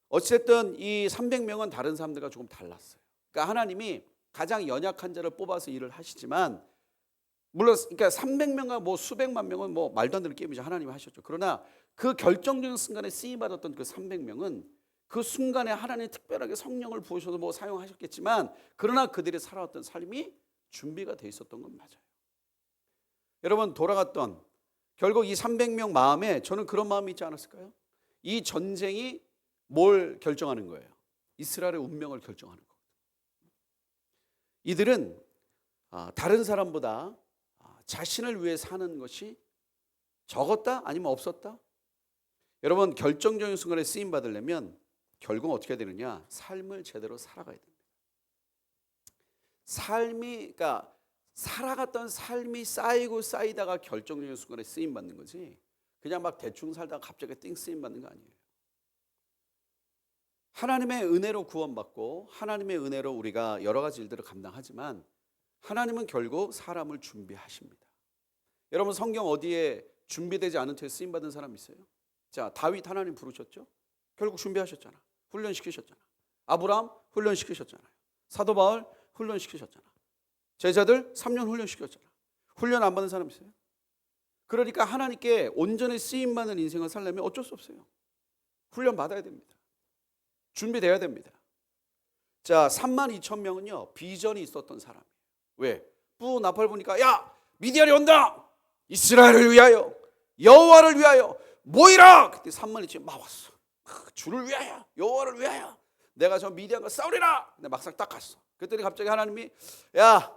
어쨌든 이 300명은 다른 사람들과 조금 달랐어요. 그러니까 하나님이 가장 연약한 자를 뽑아서 일을 하시지만 물론 그러니까 300명과 뭐 수백만 명은 뭐 말도 안 되는 게임이죠. 하나님이 하셨죠. 그러나 그 결정적인 순간에 쓰임 받았던 그 300명은 그 순간에 하나님이 특별하게 성령을 부으셔서 뭐 사용하셨겠지만 그러나 그들이 살아왔던 삶이 준비가 돼 있었던 건 맞아요. 여러분 돌아갔던 결국 이 300명 마음에 저는 그런 마음이 있지 않았을까요? 이 전쟁이 뭘 결정하는 거예요? 이스라엘의 운명을 결정하는 거예요. 이들은 다른 사람보다 자신을 위해 사는 것이 적었다? 아니면 없었다? 여러분 결정적인 순간에 쓰임 받으려면 결국 어떻게 해야 되느냐? 삶을 제대로 살아가야 됩니다. 그러니까 살아갔던 삶이 쌓이다가 결정적인 순간에 쓰임 받는 거지. 그냥 막 대충 살다가 갑자기 띵 쓰임 받는 거 아니에요. 하나님의 은혜로 구원받고 하나님의 은혜로 우리가 여러 가지 일들을 감당하지만 하나님은 결국 사람을 준비하십니다. 여러분 성경 어디에 준비되지 않은 채 쓰임 받은 사람 있어요? 자, 다윗 하나님 부르셨죠? 결국 준비하셨잖아. 훈련시키셨잖아. 아브라함 훈련시키셨잖아요. 사도 바울 훈련시키셨잖아. 제자들 3년 훈련시켰잖아. 훈련 안 받는 사람 있어요? 그러니까 하나님께 온전히 쓰임 받는 인생을 살려면 어쩔 수 없어요. 훈련 받아야 됩니다. 준비돼야 됩니다. 자, 32,000명은요 비전이 있었던 사람이에요. 왜? 나팔 보니까 야 미디안이 온다. 이스라엘을 위하여 여호와를 위하여 모이라. 그때 32,000명 막 왔어. 주를 위하여 여호와를 위하여 내가 저 미디안과 싸우리라. 근데 막상 딱 갔어. 그랬더니 갑자기 하나님이 야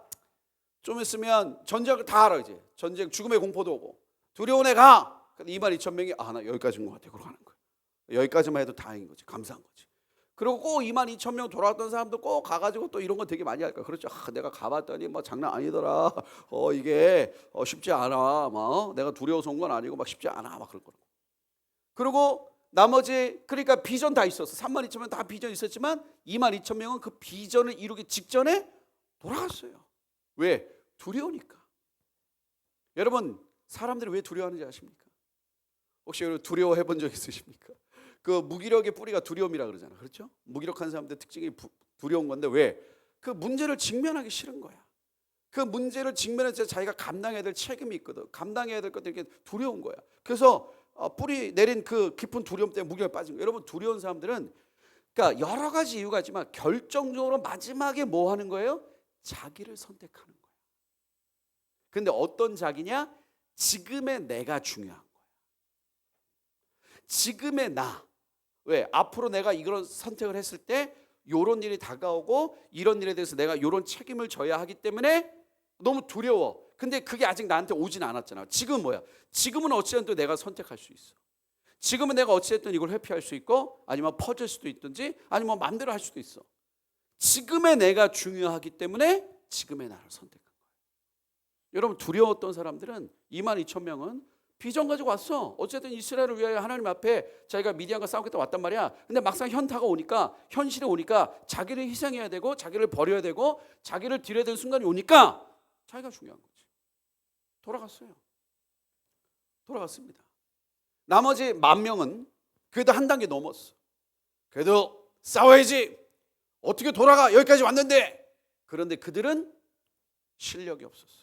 좀 있으면 전쟁을 다 알아. 이제 전쟁 죽음의 공포도 오고 두려운 애 가. 근데 22,000명이 나 여기까지인 것 같아. 그러고 가는 거야. 여기까지만 해도 다행인 거지. 감사한 거지. 그리고 꼭 22,000명 돌아왔던 사람도 꼭 가가지고 또 이런 거 되게 많이 할까. 그렇죠. 내가 가봤더니 뭐 장난 아니더라. 이게 쉽지 않아. 내가 두려워서 온 건 아니고 막 쉽지 않아. 막 그럴 거고. 그리고 나머지 그러니까 비전 다 있었어. 32,000명 다 비전 있었지만 22,000명은 그 비전을 이루기 직전에 돌아갔어요. 왜? 두려우니까. 여러분 사람들이 왜 두려워하는지 아십니까? 혹시 여러분 두려워해 본 적 있으십니까? 그 무기력의 뿌리가 두려움이라 그러잖아. 그렇죠? 무기력한 사람들 특징이 두려운 건데 왜? 그 문제를 직면하기 싫은 거야. 그 문제를 직면해서 자기가 감당해야 될 책임이 있거든. 감당해야 될 것들이 두려운 거야. 그래서 뿌리 내린 그 깊은 두려움 때문에 무기력에 빠진 거야. 여러분 두려운 사람들은 그러니까 여러 가지 이유가 있지만 결정적으로 마지막에 뭐 하는 거예요? 자기를 선택하는 거예요. 근데 어떤 자기냐? 지금의 내가 중요한 거야. 지금의 나. 왜? 앞으로 내가 이런 선택을 했을 때 이런 일이 다가오고 이런 일에 대해서 내가 이런 책임을 져야 하기 때문에 너무 두려워. 근데 그게 아직 나한테 오진 않았잖아. 지금은 뭐야? 지금은 어찌됐든 내가 선택할 수 있어. 지금은 내가 어찌됐든 이걸 회피할 수 있고 아니면 퍼질 수도 있든지 아니면 마음대로 할 수도 있어. 지금의 내가 중요하기 때문에 지금의 나를 선택한 거예요. 여러분 두려웠던 사람들은 22,000명은 비전 가지고 왔어. 어쨌든 이스라엘을 위하여 하나님 앞에 자기가 미디안과 싸우겠다 왔단 말이야. 근데 막상 현타가 오니까 현실에 오니까 자기를 희생해야 되고 자기를 버려야 되고 자기를 드려야 되는 순간이 오니까 자기가 중요한 거지. 돌아갔어요. 돌아갔습니다. 나머지 10,000명은 그래도 한 단계 넘었어. 그래도 싸워야지. 어떻게 돌아가? 여기까지 왔는데. 그런데 그들은 실력이 없었어요.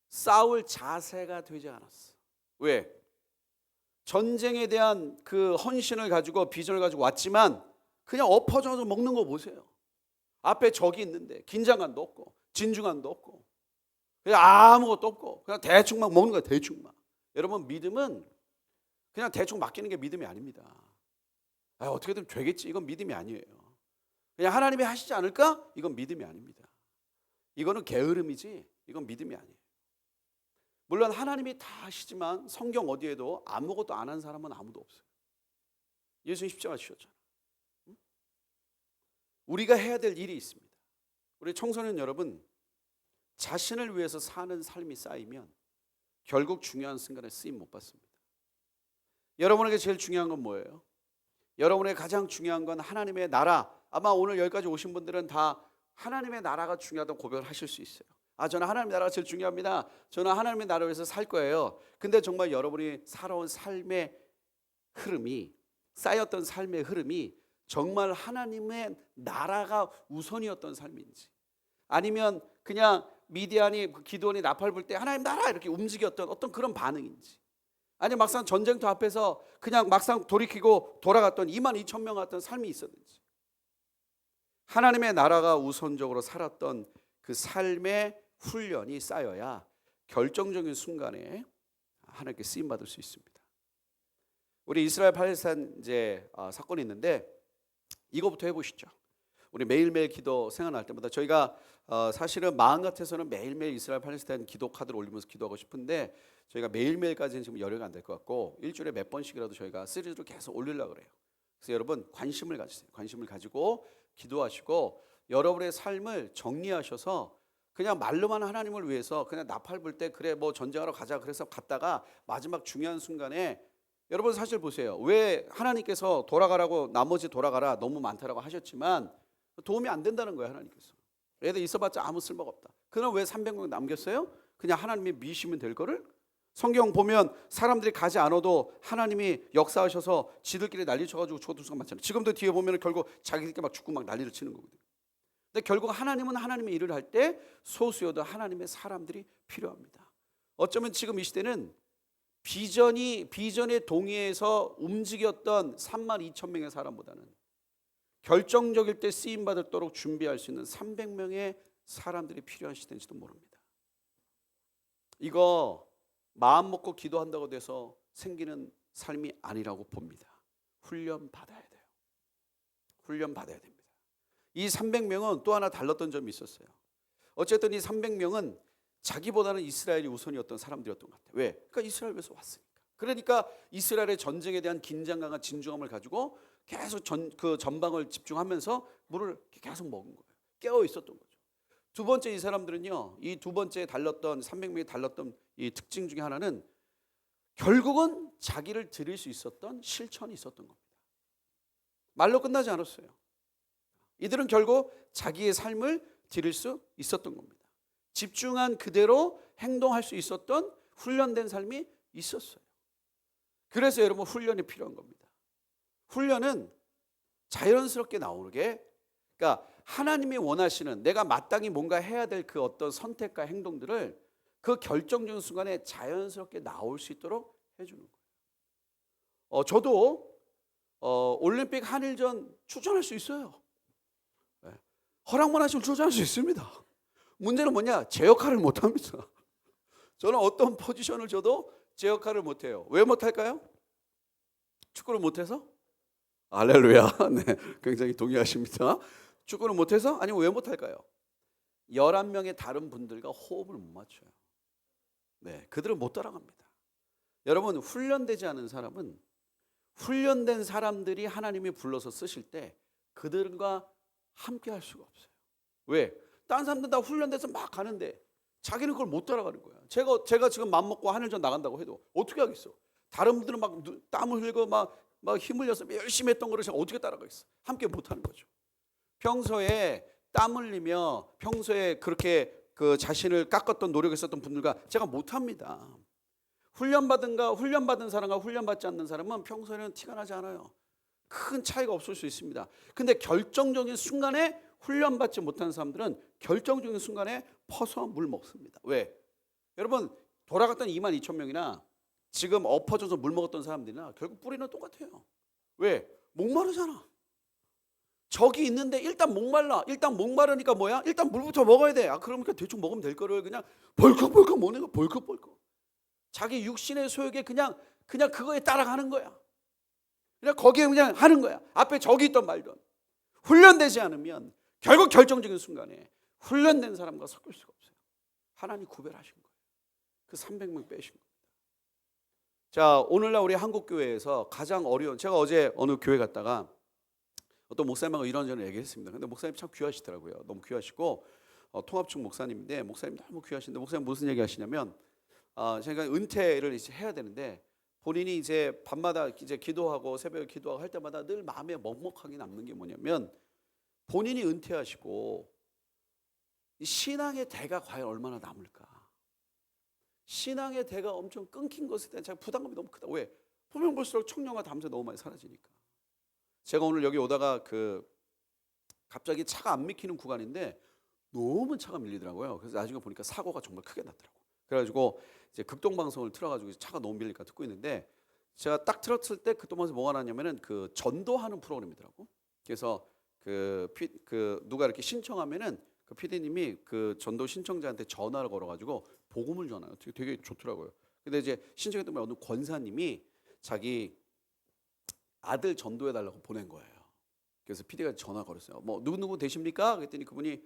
싸울 자세가 되지 않았어. 왜? 전쟁에 대한 그 헌신을 가지고 비전을 가지고 왔지만 그냥 엎어져서 먹는 거 보세요. 앞에 적이 있는데 긴장감도 없고 진중함도 없고 그냥 아무것도 없고 그냥 대충 막 먹는 거야. 대충 막. 여러분 믿음은 그냥 대충 맡기는 게 믿음이 아닙니다. 어떻게든 되겠지. 이건 믿음이 아니에요. 그냥 하나님이 하시지 않을까? 이건 믿음이 아닙니다. 이거는 게으름이지 이건 믿음이 아니에요. 물론 하나님이 다 하시지만 성경 어디에도 아무것도 안 한 사람은 아무도 없어요. 예수님 십자가 지셨잖아요. 우리가 해야 될 일이 있습니다. 우리 청소년 여러분, 자신을 위해서 사는 삶이 쌓이면 결국 중요한 순간에 쓰임 못 받습니다. 여러분에게 제일 중요한 건 뭐예요? 여러분에게 가장 중요한 건 하나님의 나라. 아마 오늘 여기까지 오신 분들은 다 하나님의 나라가 중요하다고 고백을 하실 수 있어요. 저는 하나님의 나라가 제일 중요합니다. 저는 하나님의 나라를 위해서 살 거예요. 근데 정말 여러분이 살아온 삶의 흐름이, 쌓였던 삶의 흐름이 정말 하나님의 나라가 우선이었던 삶인지, 아니면 그냥 미디안이 기드온이 나팔 불 때 하나님 나라 이렇게 움직였던 어떤 그런 반응인지, 아니면 막상 전쟁터 앞에서 그냥 막상 돌이키고 돌아갔던 22,000명 같은 삶이 있었는지, 하나님의 나라가 우선적으로 살았던 그 삶의 훈련이 쌓여야 결정적인 순간에 하나님께 쓰임 받을 수 있습니다. 우리 이스라엘 팔레스타인 이제 사건이 있는데 이거부터 해보시죠. 우리 매일매일 기도 생각날 때마다 저희가 사실은 마음 같아서는 매일매일 이스라엘 팔레스타인 기도 카드를 올리면서 기도하고 싶은데 저희가 매일매일까지는 지금 여력이 안 될 것 같고 일주일에 몇 번씩이라도 저희가 시리즈로 계속 올리려고 그래요. 그래서 여러분 관심을 가지세요. 관심을 가지고 기도하시고 여러분의 삶을 정리하셔서 그냥 말로만 하나님을 위해서 그냥 나팔 불 때 그래 뭐 전쟁하러 가자 그래서 갔다가 마지막 중요한 순간에, 여러분 사실 보세요. 왜 하나님께서 돌아가라고 나머지 돌아가라 너무 많다라고 하셨지만 도움이 안 된다는 거예요. 하나님께서 애들 있어봤자 아무 쓸모가 없다. 그럼 왜 300명 남겼어요? 그냥 하나님이 미시면 될 거를. 성경 보면 사람들이 가지 않아도 하나님이 역사하셔서 지들끼리 난리 쳐가지고 죽었던 순간 많잖아요. 지금도 뒤에 보면 결국 자기들끼리 막 죽고 막 난리를 치는 거거든요. 근데 결국 하나님은 하나님의 일을 할 때 소수여도 하나님의 사람들이 필요합니다. 어쩌면 지금 이 시대는 비전의 동의에서 움직였던 32,000명의 사람보다는 결정적일 때 쓰임받도록 준비할 수 있는 300명의 사람들이 필요한 시대인지도 모릅니다. 이거 마음 먹고 기도한다고 돼서 생기는 삶이 아니라고 봅니다. 훈련 받아야 돼요. 훈련 받아야 됩니다. 이 300명은 또 하나 달랐던 점이 있었어요. 어쨌든 이 300명은 자기보다는 이스라엘이 우선이었던 사람들이었던 것 같아요. 왜? 그러니까 이스라엘에서 왔으니까. 그러니까 이스라엘의 전쟁에 대한 긴장감과 진중함을 가지고 계속 그 전방을 집중하면서 물을 계속 먹은 거예요. 깨어 있었던 거죠. 두 번째 이 사람들은요, 이 두 번째 달랐던 300명이 달랐던 이 특징 중에 하나는 결국은 자기를 드릴 수 있었던 실천이 있었던 겁니다. 말로 끝나지 않았어요. 이들은 결국 자기의 삶을 드릴 수 있었던 겁니다. 집중한 그대로 행동할 수 있었던 훈련된 삶이 있었어요. 그래서 여러분 훈련이 필요한 겁니다. 훈련은 자연스럽게 나오게, 그러니까 하나님이 원하시는 내가 마땅히 뭔가 해야 될 그 어떤 선택과 행동들을 그 결정적인 순간에 자연스럽게 나올 수 있도록 해주는 거예요. 저도 올림픽 한일전 출전할 수 있어요. 네. 허락만 하시면 출전할 수 있습니다. 문제는 뭐냐? 제 역할을 못합니다. 저는 어떤 포지션을 줘도 제 역할을 못해요. 왜 못할까요? 축구를 못해서? 할렐루야. 네, 굉장히 동의하십니다. 축구를 못해서? 아니면 왜 못할까요? 11명의 다른 분들과 호흡을 못 맞춰요. 네, 그들은 못 따라갑니다. 여러분, 훈련되지 않은 사람은 훈련된 사람들이 하나님이 불러서 쓰실 때 그들과 함께 할 수가 없어요. 왜? 다른 사람들 다 훈련돼서 막 가는데 자기는 그걸 못 따라가는 거야. 제가 지금 맘먹고 한일전 나간다고 해도 어떻게 하겠어? 다른 분들은 막 땀을 흘리고 막 힘 흘려서 열심히 했던 거를 제가 어떻게 따라가겠어? 함께 못하는 거죠. 평소에 땀 흘리며 평소에 그렇게 그 자신을 깎았던 노력했었던 분들과 제가 못합니다. 훈련받은 사람과 훈련받지 않는 사람은 평소에는 티가 나지 않아요. 큰 차이가 없을 수 있습니다. 근데 결정적인 순간에 훈련받지 못한 사람들은 결정적인 순간에 퍼서 물 먹습니다. 왜? 여러분, 돌아갔던 22,000명이나 지금 엎어져서 물 먹었던 사람들이나 결국 뿌리는 똑같아요. 왜? 목마르잖아. 적이 있는데 일단 목말라. 일단 목마르니까 뭐야? 일단 물부터 먹어야 돼. 그러니까 대충 먹으면 될 거를 그냥 벌컥벌컥 먹는 거, 벌컥벌컥. 자기 육신의 소욕에 그냥 그거에 따라가는 거야. 그냥 거기에 그냥 하는 거야. 앞에 적이 있던 말든. 훈련되지 않으면 결국 결정적인 순간에 훈련된 사람과 섞일 수가 없어요. 하나님 구별하신 거예요. 그 300명 빼신 겁니다. 자, 오늘날 우리 한국교회에서 가장 어려운, 제가 어제 어느 교회 갔다가 어떤 목사님하고 이런저런 얘기했습니다. 근데 목사님 참 귀하시더라고요. 너무 귀하시고 통합측 목사님인데 목사님 너무 귀하신데 목사님 무슨 얘기 하시냐면 제가 은퇴를 이제 해야 되는데 본인이 이제 밤마다 이제 기도하고 새벽에 기도하고 할 때마다 늘 마음에 먹먹하게 남는 게 뭐냐면 본인이 은퇴하시고 이 신앙의 대가 과연 얼마나 남을까? 신앙의 대가 엄청 끊긴 것에 대한 자기 부담감이 너무 크다. 왜? 보면 볼수록 청년과 담새 너무 많이 사라지니까. 제가 오늘 여기 오다가 갑자기 차가 안 막히는 구간인데 너무 차가 밀리더라고요. 그래서 나중에 보니까 사고가 정말 크게 났더라고. 그래가지고 이제 극동방송을 틀어가지고 차가 너무 밀리니까 듣고 있는데 제가 딱 틀었을 때 극동방송에 뭐가 나냐면은 그 전도하는 프로그램이더라고. 그래서 누가 이렇게 신청하면은 그 PD님이 그 전도 신청자한테 전화를 걸어가지고 복음을 전해요. 되게 좋더라고요. 근데 이제 신청했던 어느 권사님이 자기 아들 전도해달라고 보낸 거예요. 그래서 PD가 전화 걸었어요. 뭐 누구 되십니까? 그랬더니 그분이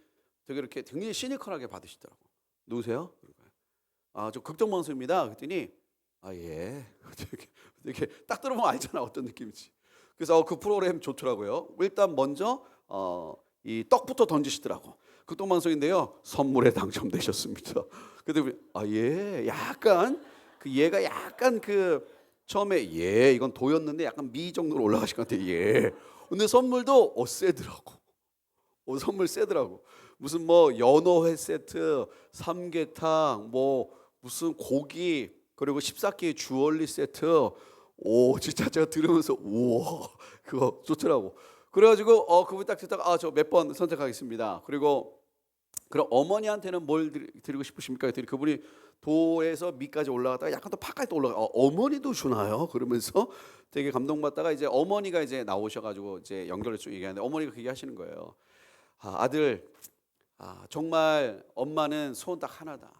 되게 이렇게 굉장히 시니컬하게 받으시더라고. 누구세요? 저 극동방송입니다. 그랬더니 예. 되게 딱 들어보면 알잖아 어떤 느낌인지. 그래서 그 프로그램 좋더라고요. 일단 먼저 이 떡부터 던지시더라고. 극동방송인데요. 선물에 당첨되셨습니다. 그때 예. 약간 얘가 약간 처음에 예 이건 도였는데 약간 미 정도로 올라가신 것 같아요. 예. 근데 선물도 세더라고. 선물 세더라고. 무슨 뭐 연어회 세트, 삼계탕, 뭐 무슨 고기 그리고 14K 주얼리 세트. 진짜 제가 들으면서 우와 그거 좋더라고. 그래가지고 그분 딱 듣다가 저 몇 번 선택하겠습니다. 그리고 그럼 어머니한테는 뭘 드리고 싶으십니까? 그랬더니 그분이 도에서 미까지 올라갔다가 약간 또 파까지 또 올라가. 어머니도 주나요? 그러면서 되게 감동받다가 이제 어머니가 이제 나오셔가지고 이제 연결을 쭉 얘기하는데 어머니가 그렇게 하시는 거예요. 아들, 정말 엄마는 소원 딱 하나다.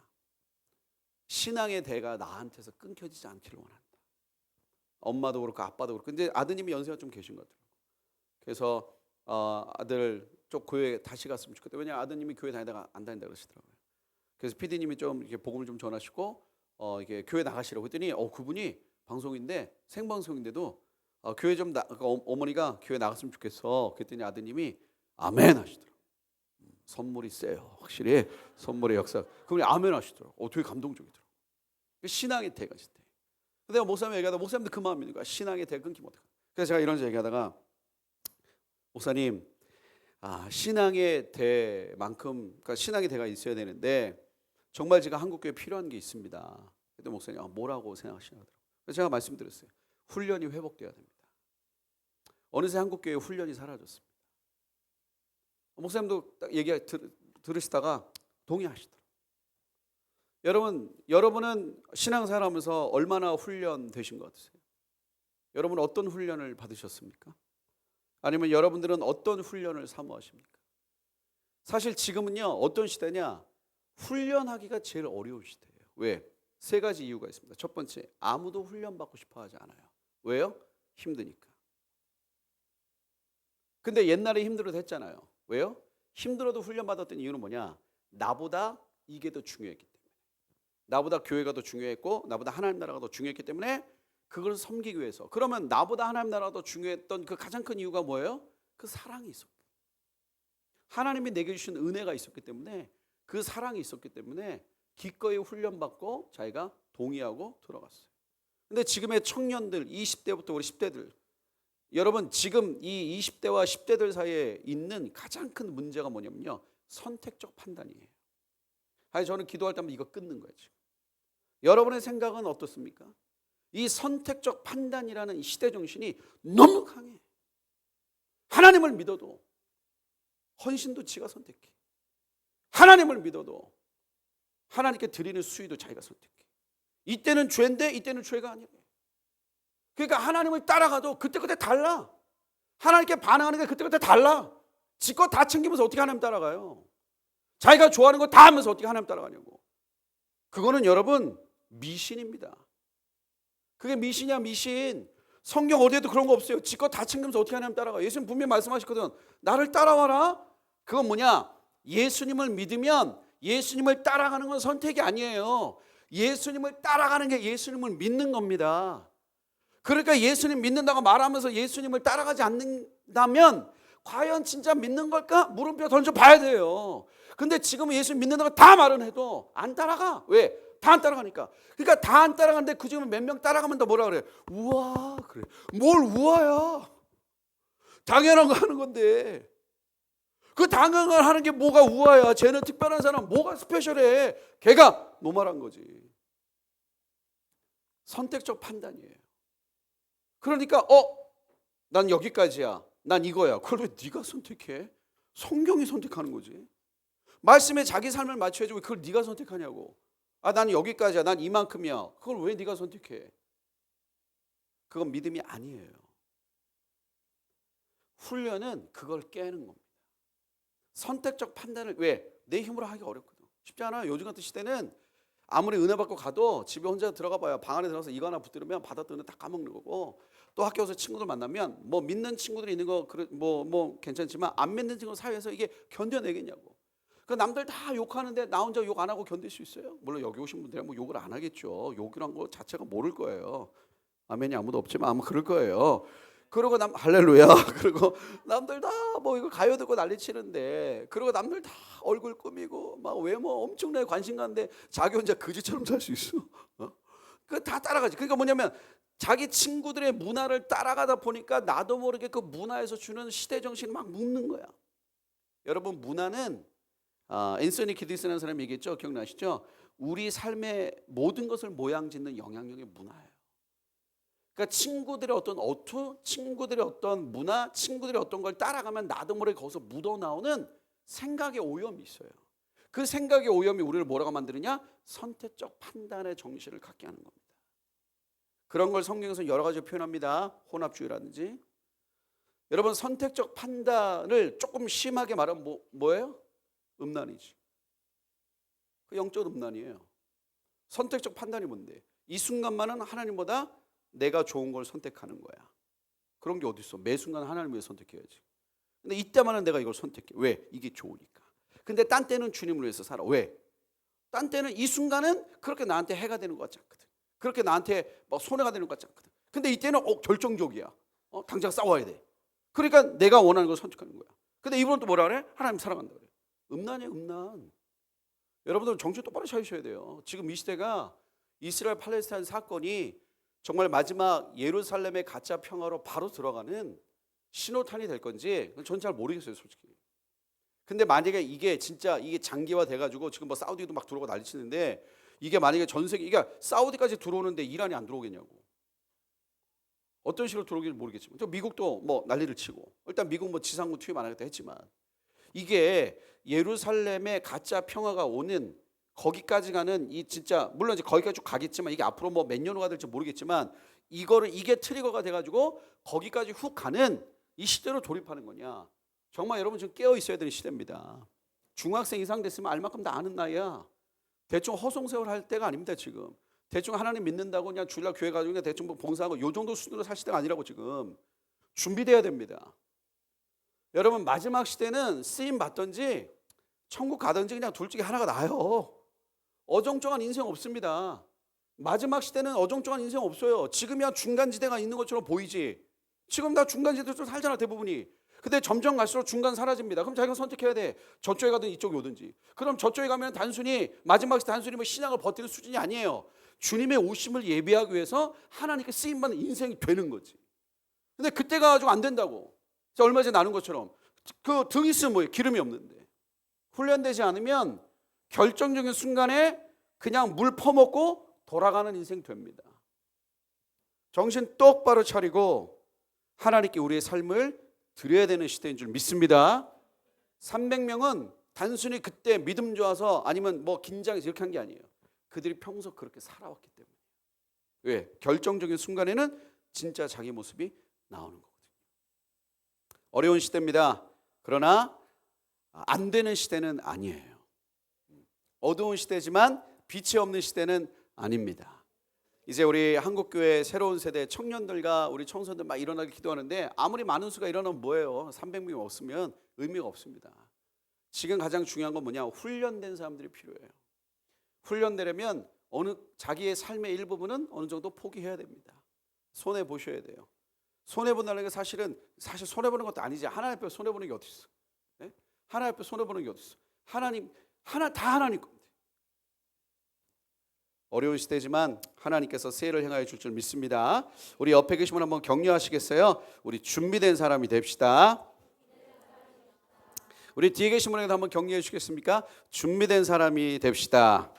신앙의 대가 나한테서 끊겨지지 않기를 원한다. 엄마도 그렇고 아빠도 그렇고. 근데 아드님이 연세가 좀 계신 것 같아요. 그래서 아들 쪽 교회 다시 갔으면 좋겠다. 왜냐하면 아드님이 교회 다니다가 안 다닌다 그러시더라고요. 그래서 PD님이 좀 이렇게 복음을 좀 전하시고 이게 교회 나가시라고 했더니 그분이 방송인데 생방송인데도 교회 좀 어머니가 교회 나갔으면 좋겠어. 그랬더니 아드님이 아멘 하시더라고요. 선물이 세요. 확실히 선물의 역사. 그분이 아멘 하시더라고요. 되게 감동적이더라고요. 신앙의 대가 있대. 내가 목사님 얘기하다 목사님도 그 마음이니까 신앙의 대가 끊기면 어떡해. 그래서 제가 이런 얘기하다가 목사님 신앙의 대만큼 그러니까 신앙의 대가 있어야 되는데 정말 제가 한국교회에 필요한 게 있습니다. 그때 목사님 뭐라고 생각하시냐고. 그래서 제가 말씀드렸어요. 훈련이 회복돼야 됩니다. 어느새 한국교회 훈련이 사라졌습니다. 목사님도 딱 얘기 들으시다가 동의하시더라고요. 여러분은 신앙생활하면서 얼마나 훈련되신 것 같으세요? 여러분 어떤 훈련을 받으셨습니까? 아니면 여러분들은 어떤 훈련을 사모하십니까? 사실 지금은요, 어떤 시대냐? 훈련하기가 제일 어려운 시대예요. 왜? 세 가지 이유가 있습니다. 첫 번째, 아무도 훈련받고 싶어 하지 않아요. 왜요? 힘드니까. 근데 옛날에 힘들어도 했잖아요. 왜요? 힘들어도 훈련받았던 이유는 뭐냐? 나보다 이게 더 중요했기 때문에. 나보다 교회가 더 중요했고 나보다 하나님 나라가 더 중요했기 때문에 그걸 섬기기 위해서. 그러면 나보다 하나님 나라가 더 중요했던 그 가장 큰 이유가 뭐예요? 그 사랑이 있었고, 하나님이 내게 주신 은혜가 있었기 때문에, 그 사랑이 있었기 때문에 기꺼이 훈련받고 자기가 동의하고 들어갔어요. 근데 지금의 청년들, 20대부터 우리 10대들, 여러분 지금 이 20대와 10대들 사이에 있는 가장 큰 문제가 뭐냐면요, 선택적 판단이에요. 아니, 저는 기도할 때마다 이거 끊는 거예요. 지금 여러분의 생각은 어떻습니까? 이 선택적 판단이라는 시대 정신이 너무 강해. 하나님을 믿어도 헌신도 지가 선택해. 하나님을 믿어도 하나님께 드리는 수위도 자기가 선택해. 이때는 죄인데 이때는 죄가 아니래. 그러니까 하나님을 따라가도 그때그때 달라. 하나님께 반응하는 게 그때그때 달라. 지껏 다 챙기면서 어떻게 하나님 따라가요? 자기가 좋아하는 거 다 하면서 어떻게 하나님 따라가냐고. 그거는 여러분 미신입니다. 그게 미신이야, 미신. 성경 어디에도 그런 거 없어요. 지껏 다 챙기면서 어떻게 하나님 따라가. 예수님 분명히 말씀하셨거든. 나를 따라와라. 그건 뭐냐? 예수님을 믿으면 예수님을 따라가는 건 선택이 아니에요. 예수님을 따라가는 게 예수님을 믿는 겁니다. 그러니까 예수님 믿는다고 말하면서 예수님을 따라가지 않는다면 과연 진짜 믿는 걸까? 물음표 던져봐야 돼요. 근데 지금 예수님 믿는다고 다 말은 해도 안 따라가. 왜? 다 안 따라가니까. 그러니까 다 안 따라가는데 그 중에 몇 명 따라가면 더 뭐라 그래? 우와 그래. 뭘 우와야. 당연한 거 하는 건데. 그 당연한 걸 하는 게 뭐가 우와야. 쟤는 특별한 사람 뭐가 스페셜해. 걔가 노말한 거지. 선택적 판단이에요. 그러니까 난 여기까지야. 난 이거야. 그걸 왜 네가 선택해? 성경이 선택하는 거지. 말씀에 자기 삶을 맞춰야지 그걸 네가 선택하냐고. 난 여기까지야. 난 이만큼이야. 그걸 왜 네가 선택해? 그건 믿음이 아니에요. 훈련은 그걸 깨는 겁니다. 선택적 판단을 왜? 내 힘으로 하기 어렵거든. 쉽지 않아요. 요즘 같은 시대는 아무리 은혜 받고 가도 집에 혼자 들어가 봐요. 방 안에 들어가서 이거 하나 붙들으면 받았던 은혜 다 까먹는 거고, 또 학교 가서 친구들 만나면 뭐 믿는 친구들이 있는 거 뭐 괜찮지만 안 믿는 친구 사이에서 이게 견뎌내겠냐고. 그 남들 다 욕하는데 나 혼자 욕 안 하고 견딜 수 있어요? 물론 여기 오신 분들은 뭐 욕을 안 하겠죠. 욕이란 거 자체가 모를 거예요. 아멘이 아무도 없지만 아마 그럴 거예요. 그러고 할렐루야. 그리고 남들 다 뭐 이거 가요 듣고 난리 치는데, 그리고 남들 다 얼굴 꾸미고 막 외모 엄청나게 관심 가는데 자기 혼자 거지처럼 살 수 있어. 그 다 따라가지. 그러니까 뭐냐면 자기 친구들의 문화를 따라가다 보니까 나도 모르게 그 문화에서 주는 시대 정신이 막 묻는 거야. 여러분 문화는 앤서니 기디스라는 사람이 얘기했죠. 기억나시죠? 우리 삶의 모든 것을 모양짓는 영향력이 문화예요. 그러니까 친구들의 어떤 어투, 친구들의 어떤 문화, 친구들의 어떤 걸 따라가면 나도 모르게 거기서 묻어나오는 생각의 오염이 있어요. 그 생각의 오염이 우리를 뭐라고 만드느냐? 선택적 판단의 정신을 갖게 하는 겁니다. 그런 걸 성경에서 여러 가지 표현합니다. 혼합주의라든지. 여러분 선택적 판단을 조금 심하게 말하면 뭐예요? 음란이지. 그 영적 음란이에요. 선택적 판단이 뭔데? 이 순간만은 하나님보다 내가 좋은 걸 선택하는 거야. 그런 게 어디 있어? 매 순간 하나님을 위해 선택해야지. 근데 이때만은 내가 이걸 선택해. 왜? 이게 좋으니까. 근데 딴 때는 주님을 위해서 살아. 왜? 딴 때는 이 순간은 그렇게 나한테 해가 되는 것 같지 않거든. 그렇게 나한테 막 손해가 되는 것 같지 않거든. 근데 이때는 결정적이야. 당장 싸워야 돼. 그러니까 내가 원하는 걸 선택하는 거야. 근데 이분은 또 뭐라 그래? 하나님 사랑한다 그래. 음란이에요, 음란. 여러분들 정신 똑바로 차리셔야 돼요. 지금 이 시대가 이스라엘 팔레스타인 사건이 정말 마지막 예루살렘의 가짜 평화로 바로 들어가는 신호탄이 될 건지 전 잘 모르겠어요, 솔직히. 근데 만약에 이게 진짜 이게 장기화 돼가지고 지금 뭐 사우디도 막 들어오고 난리치는데, 이게 만약에 전 세계, 그러니까 사우디까지 들어오는데 이란이 안 들어오겠냐고. 어떤 식으로 들어오기를 모르겠지만 저 미국도 뭐 난리를 치고 일단 미국 뭐 지상군 투입 안 하겠다 했지만 이게 예루살렘의 가짜 평화가 오는 거기까지 가는 이 진짜 물론 이제 거기까지 쭉 가겠지만 이게 앞으로 뭐 몇 년후가 될지 모르겠지만 이게 트리거가 돼가지고 거기까지 훅 가는 이 시대로 돌입하는 거냐. 정말 여러분 지금 깨어 있어야 되는 시대입니다. 중학생 이상 됐으면 알 만큼 다 아는 나이야. 대충 허송세월 할 때가 아닙니다 지금. 대충 하나님 믿는다고 그냥 주일날 교회 가지고 그냥 대충 뭐 봉사하고 요 정도 수준으로 살 시대가 아니라고 지금. 준비돼야 됩니다. 여러분 마지막 시대는 쓰임 받든지 천국 가든지 그냥 둘 중에 하나가 나아요. 어정쩡한 인생 없습니다. 마지막 시대는 어정쩡한 인생 없어요. 지금이야 중간지대가 있는 것처럼 보이지. 지금 다 중간지대로 살잖아 대부분이. 근데 점점 갈수록 중간 사라집니다. 그럼 자기가 선택해야 돼. 저쪽에 가든 이쪽에 오든지. 그럼 저쪽에 가면 단순히 마지막 시대 단순히 뭐 신앙을 버티는 수준이 아니에요. 주님의 오심을 예비하기 위해서 하나님께 쓰임받는 인생이 되는 거지. 근데 그때 가지고 안 된다고. 얼마 전에 나눈 것처럼 그 등 있으면 뭐예요? 기름이 없는데. 훈련되지 않으면 결정적인 순간에 그냥 물 퍼먹고 돌아가는 인생 됩니다. 정신 똑바로 차리고 하나님께 우리의 삶을 드려야 되는 시대인 줄 믿습니다. 300명은 단순히 그때 믿음 좋아서 아니면 뭐 긴장해서 이렇게 한 게 아니에요. 그들이 평소 그렇게 살아왔기 때문에. 왜? 결정적인 순간에는 진짜 자기 모습이 나오는 거거든요. 어려운 시대입니다. 그러나 안 되는 시대는 아니에요. 어두운 시대지만 빛이 없는 시대는 아닙니다. 이제 우리 한국교회 새로운 세대 청년들과 우리 청소년들 막 일어나기 기도하는데 아무리 많은 수가 일어나면 뭐예요? 300명이 없으면 의미가 없습니다. 지금 가장 중요한 건 뭐냐? 훈련된 사람들이 필요해요. 훈련되려면 자기의 삶의 일부분은 어느 정도 포기해야 됩니다. 손해 보셔야 돼요. 손해 본다는 게 사실 손해 보는 것도 아니지. 하나님 앞에 손해 보는 게 어디 있어? 네? 하나님 앞에 손해 보는 게 어디 있어? 다 하나님 겁니다. 어려운 시대지만 하나님께서 세를 행하여 줄 줄 믿습니다. 우리 옆에 계신 분 한번 격려하시겠어요? 우리 준비된 사람이 됩시다. 우리 뒤에 계신 분에게도 한번 격려해 주시겠습니까? 준비된 사람이 됩시다.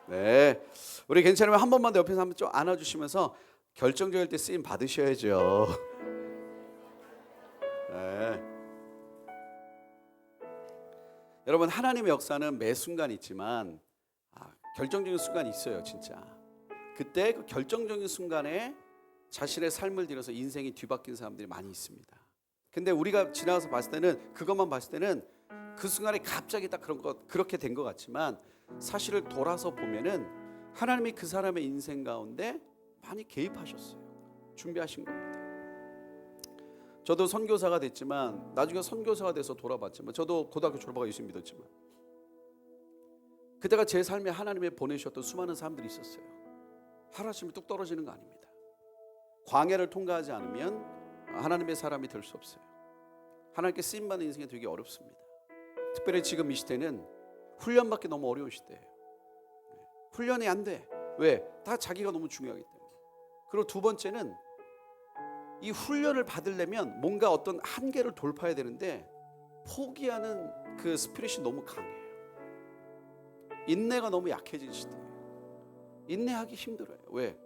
네, 우리 괜찮으면 한 번만 더 옆에서 한번 좀 안아주시면서 결정적일 때 쓰임 받으셔야죠. 네. 여러분 하나님의 역사는 매 순간 있지만 결정적인 순간이 있어요 진짜. 그때 그 결정적인 순간에 자신의 삶을 들여서 인생이 뒤바뀐 사람들이 많이 있습니다. 근데 우리가 지나가서 봤을 때는 그것만 봤을 때는 그 순간에 갑자기 딱 그렇게 된 것 같지만 사실을 돌아서 보면은 하나님이 그 사람의 인생 가운데 많이 개입하셨어요. 준비하신 겁니다. 저도 선교사가 됐지만 나중에 선교사가 돼서 돌아봤지만 저도 고등학교 졸업하고 예수 믿었지만 그때가 제 삶에 하나님이 보내주셨던 수많은 사람들이 있었어요. 하루아침에 뚝 떨어지는 거 아닙니다. 광야를 통과하지 않으면 하나님의 사람이 될 수 없어요. 하나님께 쓰임받는 인생이 되기 어렵습니다. 특별히 지금 이 시대는 훈련받기 너무 어려운 시대예요. 훈련이 안 돼. 왜? 다 자기가 너무 중요하기 때문에. 그리고 두 번째는 이 훈련을 받으려면 뭔가 어떤 한계를 돌파해야 되는데 포기하는 그 스피릿이 너무 강해요. 인내가 너무 약해진 시대예요. 인내하기 힘들어요. 왜?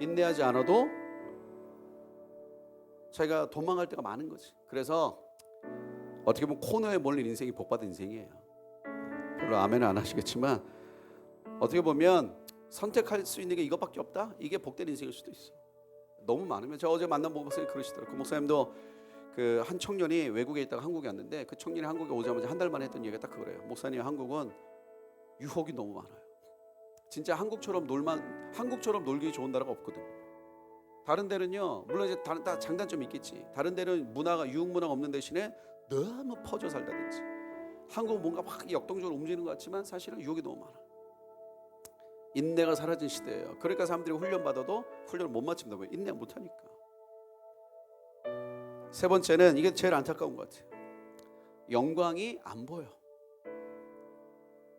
인내하지 않아도 자기가 도망갈 때가 많은 거지. 그래서 어떻게 보면 코너에 몰린 인생이 복받은 인생이에요. 별로 아멘은 안 하시겠지만 어떻게 보면 선택할 수 있는 게 이것밖에 없다? 이게 복된 인생일 수도 있어. 너무 많으면 제가 어제 만난 목사님 그러시더라고요. 그 목사님도 그 한 청년이 외국에 있다가 한국에 왔는데 그 청년이 한국에 오자마자 한 달 만에 했던 얘기가 딱 그거래요. 목사님 한국은 유혹이 너무 많아요. 진짜 한국처럼 놀기 좋은 나라가 없거든요. 다른 데는요 물론 이제 다른 다 장단점이 있겠지. 다른 데는 유흥 문화가 없는 대신에 너무 퍼져 살다든지 한국은 뭔가 막 역동적으로 움직이는 것 같지만 사실은 유혹이 너무 많아. 인내가 사라진 시대예요. 그러니까 사람들이 훈련 받아도 훈련을 못 마친다고 해요. 인내 못하니까. 세 번째는 이게 제일 안타까운 것 같아요. 영광이 안 보여.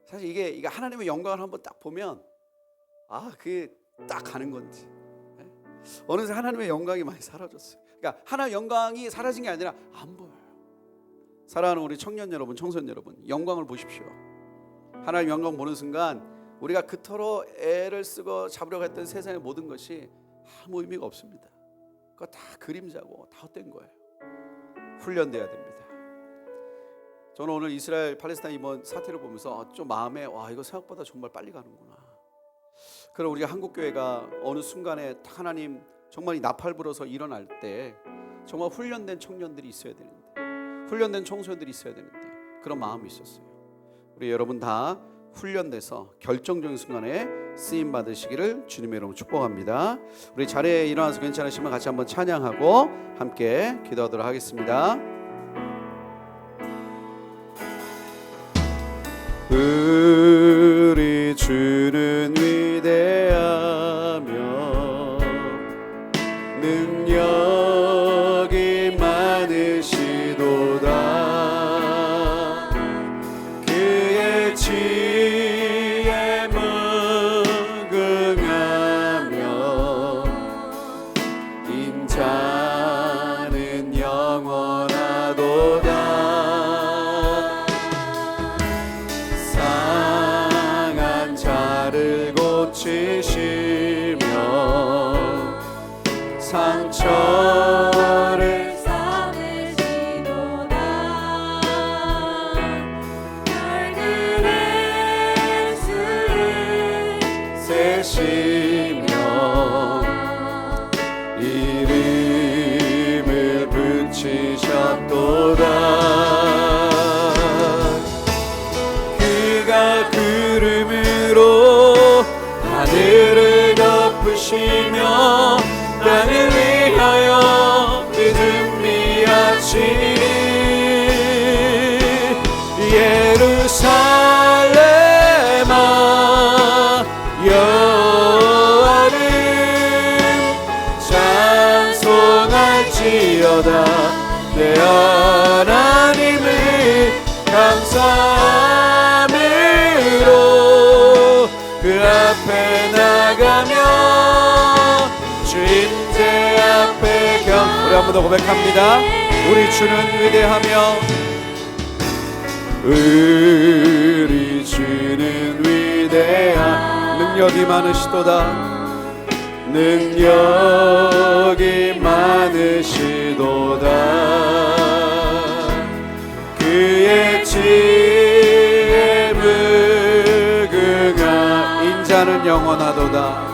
사실 이게 하나님의 영광을 한번 딱 보면 그게 딱 가는 건지. 어느새 하나님의 영광이 많이 사라졌어요. 그러니까 하나님의 영광이 사라진 게 아니라 안 보여요. 사랑하는 우리 청년 여러분, 청소년 여러분, 영광을 보십시오. 하나님의 영광 보는 순간 우리가 그토록 애를 쓰고 잡으려고 했던 세상의 모든 것이 아무 의미가 없습니다. 그거 다 그림자고 다 헛된 거예요. 훈련돼야 됩니다. 저는 오늘 이스라엘 팔레스타인 이번 사태를 보면서 좀 마음에 이거 생각보다 정말 빨리 가는구나. 그럼 우리가 한국교회가 어느 순간에 하나님 정말 이 나팔 불어서 일어날 때 정말 훈련된 청년들이 있어야 되는데, 훈련된 청소년들이 있어야 되는데 그런 마음이 있었어요. 우리 여러분 다 훈련돼서 결정적인 순간에 쓰임 받으시기를 주님의 이름으로 축복합니다. 우리 자리에 일어나서 괜찮으시면 같이 한번 찬양하고 함께 기도하도록 하겠습니다. 우리 주는 위대하며 능력이 많으시도다. 그의 지혜에 무궁하며 인자는 영원하도다. 상한 자를 고치시며 상처를 삼으시도다. 별들의 수를 세시며 이름을 붙이셨도다. 그가 구름으로 하늘을 덮으시며 땅을 위하여 준비하시니 예루살렘아 여호와를 찬송할지어다. 내 하나님을 감사함으로 그 앞에 나가며 주임제 앞에 우리 한 번 더 고백합니다. 우리 주는 위대하며 우리 주는 위대한 능력이 많으시도다. 능력이 많으시도다. 그의 지혜 무궁하 인자는 영원하도다.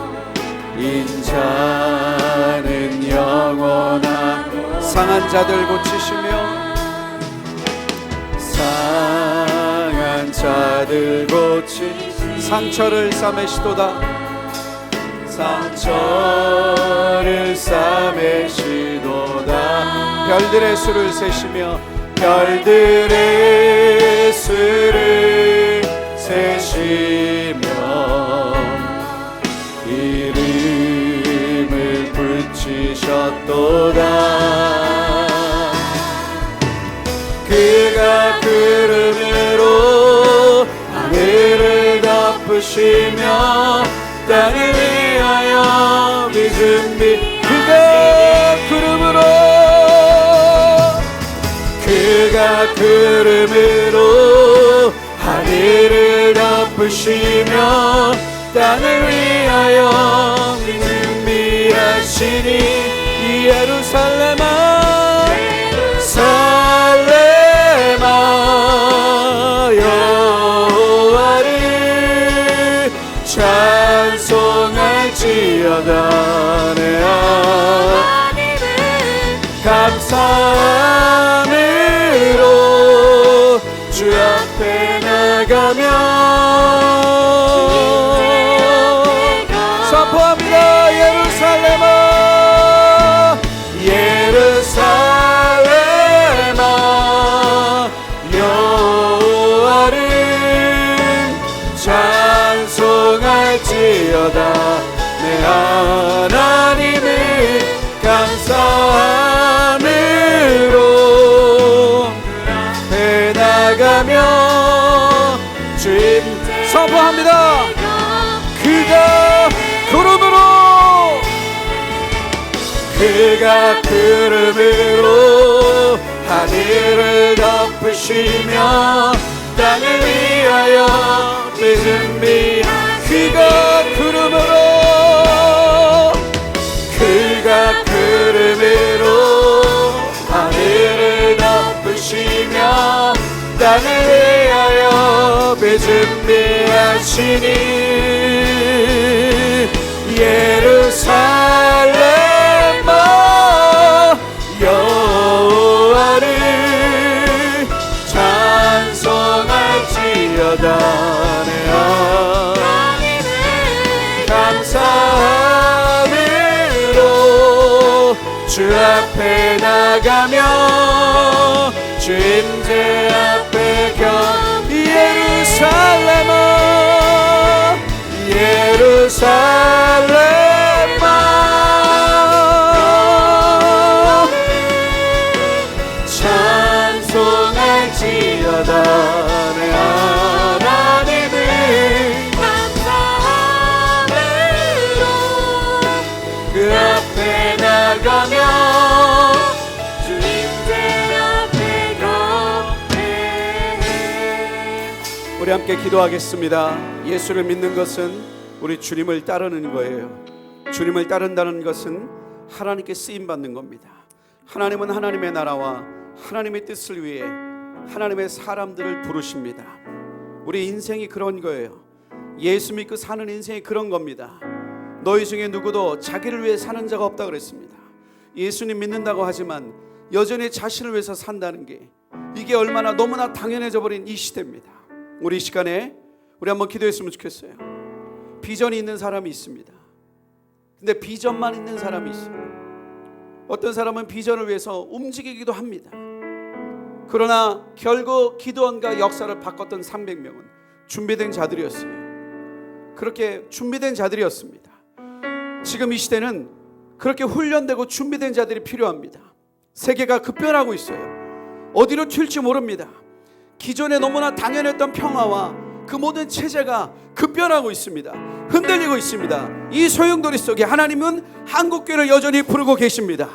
인자는 영원한 상한 자들 고치시며 상한 자들 고치 상처를 싸매시도다. 상처를 싸매시도다. 별들의 수를 세시며 별들의 수를 세시며 이름을 붙이셨도다. 그가 구름으로 하늘을 덮으시며 땅을 위하여 준비 그가 구름으로 하늘을 덮으시며 땅을 위하여 준비하시니 예루살렘아 살렘아 여호와를 찬송할지어다. 내 하나님을 감사함으로 주 앞에 나가며 선포합니다. 예루살렘아 예루살렘아 여호와를 찬송할지어다. 내 하나님을 감사함으로 그 앞에 나가며 주님 선포합니다. 그가 구름으로 하늘을 덮으시며 땅을 위하여 준비 그가 구름으로 하시니 예루살렘아 여호와를 찬송할지어다. 내 하나님을 감사함으로 주 앞에 나가며 주 임재 앞에 예루살렘아 예루살렘아 찬송할지어다. 내 하나님을 감사함으로 그 앞에 나가며 주 임재 앞에 우리 함께 기도하겠습니다. 예수를 믿는 것은 우리 주님을 따르는 거예요. 주님을 따른다는 것은 하나님께 쓰임받는 겁니다. 하나님은 하나님의 나라와 하나님의 뜻을 위해 하나님의 사람들을 부르십니다. 우리 인생이 그런 거예요. 예수 믿고 사는 인생이 그런 겁니다. 너희 중에 누구도 자기를 위해 사는 자가 없다 그랬습니다. 예수님 믿는다고 하지만 여전히 자신을 위해서 산다는 게 이게 얼마나 너무나 당연해져 버린 이 시대입니다. 우리 시간에 우리 한번 기도했으면 좋겠어요. 비전이 있는 사람이 있습니다. 근데 비전만 있는 사람이 있어요. 어떤 사람은 비전을 위해서 움직이기도 합니다. 그러나 결국 기도원과 역사를 바꿨던 300명은 준비된 자들이었어요. 그렇게 준비된 자들이었습니다. 지금 이 시대는 그렇게 훈련되고 준비된 자들이 필요합니다. 세계가 급변하고 있어요. 어디로 튈지 모릅니다. 기존에 너무나 당연했던 평화와 그 모든 체제가 급변하고 있습니다. 흔들리고 있습니다. 이 소용돌이 속에 하나님은 한국교회를 여전히 부르고 계십니다.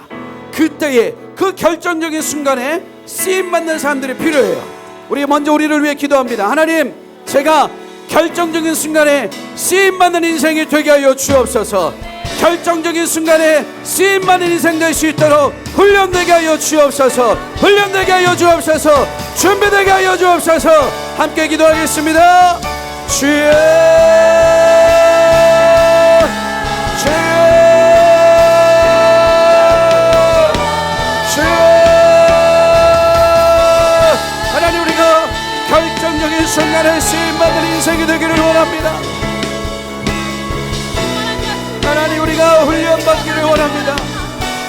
그때에 그 결정적인 순간에 쓰임받는 사람들이 필요해요. 우리 먼저 우리를 위해 기도합니다. 하나님, 제가 결정적인 순간에 쓰임받는 인생이 되게 하여 주옵소서. 결정적인 순간에 쓰임받는 인생 될 수 있도록 훈련되게 하여 주옵소서. 훈련되게 하여 주옵소서. 준비되게 하여 주옵소서. 함께 기도하겠습니다. 주여, 주여, 주여. 하나님, 우리가 결정적인 순간에 쓰임받는 인생이 되기를 원합니다. 하나님, 우리가 훈련받기를 원합니다.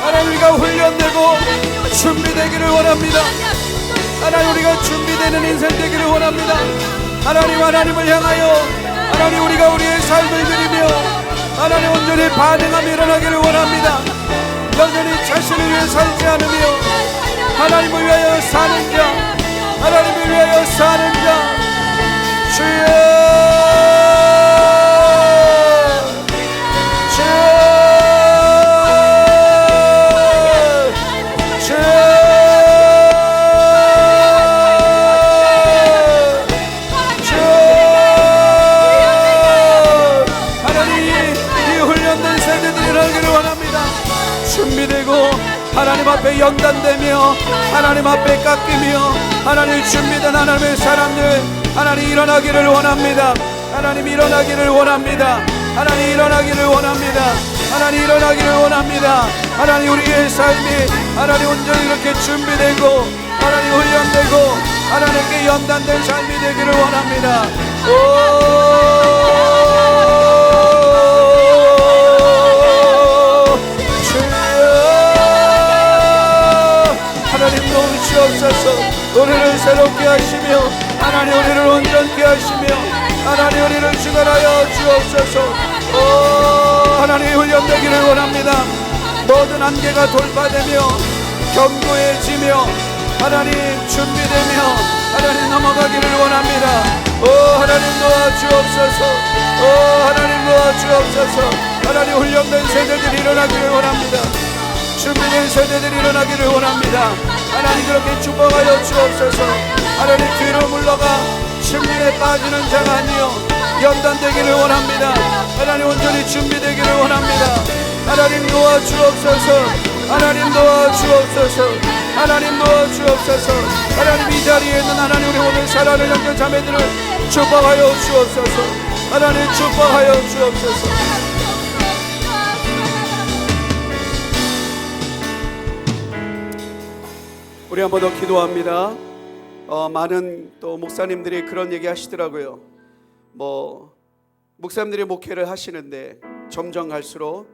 하나님, 우리가 훈련되고 준비되기를 원합니다. 하나님, 우리가 준비되는 인생 되기를 원합니다. 하나님, 하나님을 향하여 하나님, 우리가 우리의 삶을 드리며 하나님 온전히 반응하며 일어나기를 원합니다. 여전히 자신을 위해 살지 않으며 하나님을 위하여 사는 자, 하나님을 위하여 사는 자. 주여, 하나님 앞에 연단되며 하나님 앞에 깎이며 하나님 준비된 하나님의 사람들 하나님 일어나기를 원합니다. 하나님 일어나기를 원합니다. 하나님 일어나기를 원합니다. 하나님 일어나기를 원합니다. 하나님, 우리의 삶이 하나님 온전히 이렇게 준비되고 하나님 훈련되고 하나님께 연단된 삶이 되기를 원합니다. 하나님, 도우시옵소서. 우리를 새롭게 하시며 하나님 우리를 온전케 하시며 하나님 우리를 주관하여 주옵소서. 하나님, 훈련되기를 원합니다. 모든 한계가 돌파되며 견고해지며 하나님 준비되며 하나님 넘어가기를 원합니다. 하나님 도와주옵소서. 하나님 도와주옵소서. 하나님, 훈련된 세대들이 일어나기를 원합니다. 준비된 세대들이 일어나기를 원합니다. 하나님, 그렇게 축복하여 주옵소서. 하나님, 뒤로 물러가 침륜에 빠지는 자가 아니요 연단되기를 원합니다. 하나님, 온전히 준비되기를 원합니다. 하나님, 도와주옵소서. 하나님 도와주옵소서. 하나님 도와주옵소서. 하나님 이 자리에 있는 하나님 우리 오늘 사랑하는 형제 자매들을 축복하여 주옵소서. 하나님 축복하여 주옵소서. 우리 한 번 더 기도합니다. 많은 또 목사님들이 그런 얘기 하시더라고요. 목사님들이 목회를 하시는데 점점 갈수록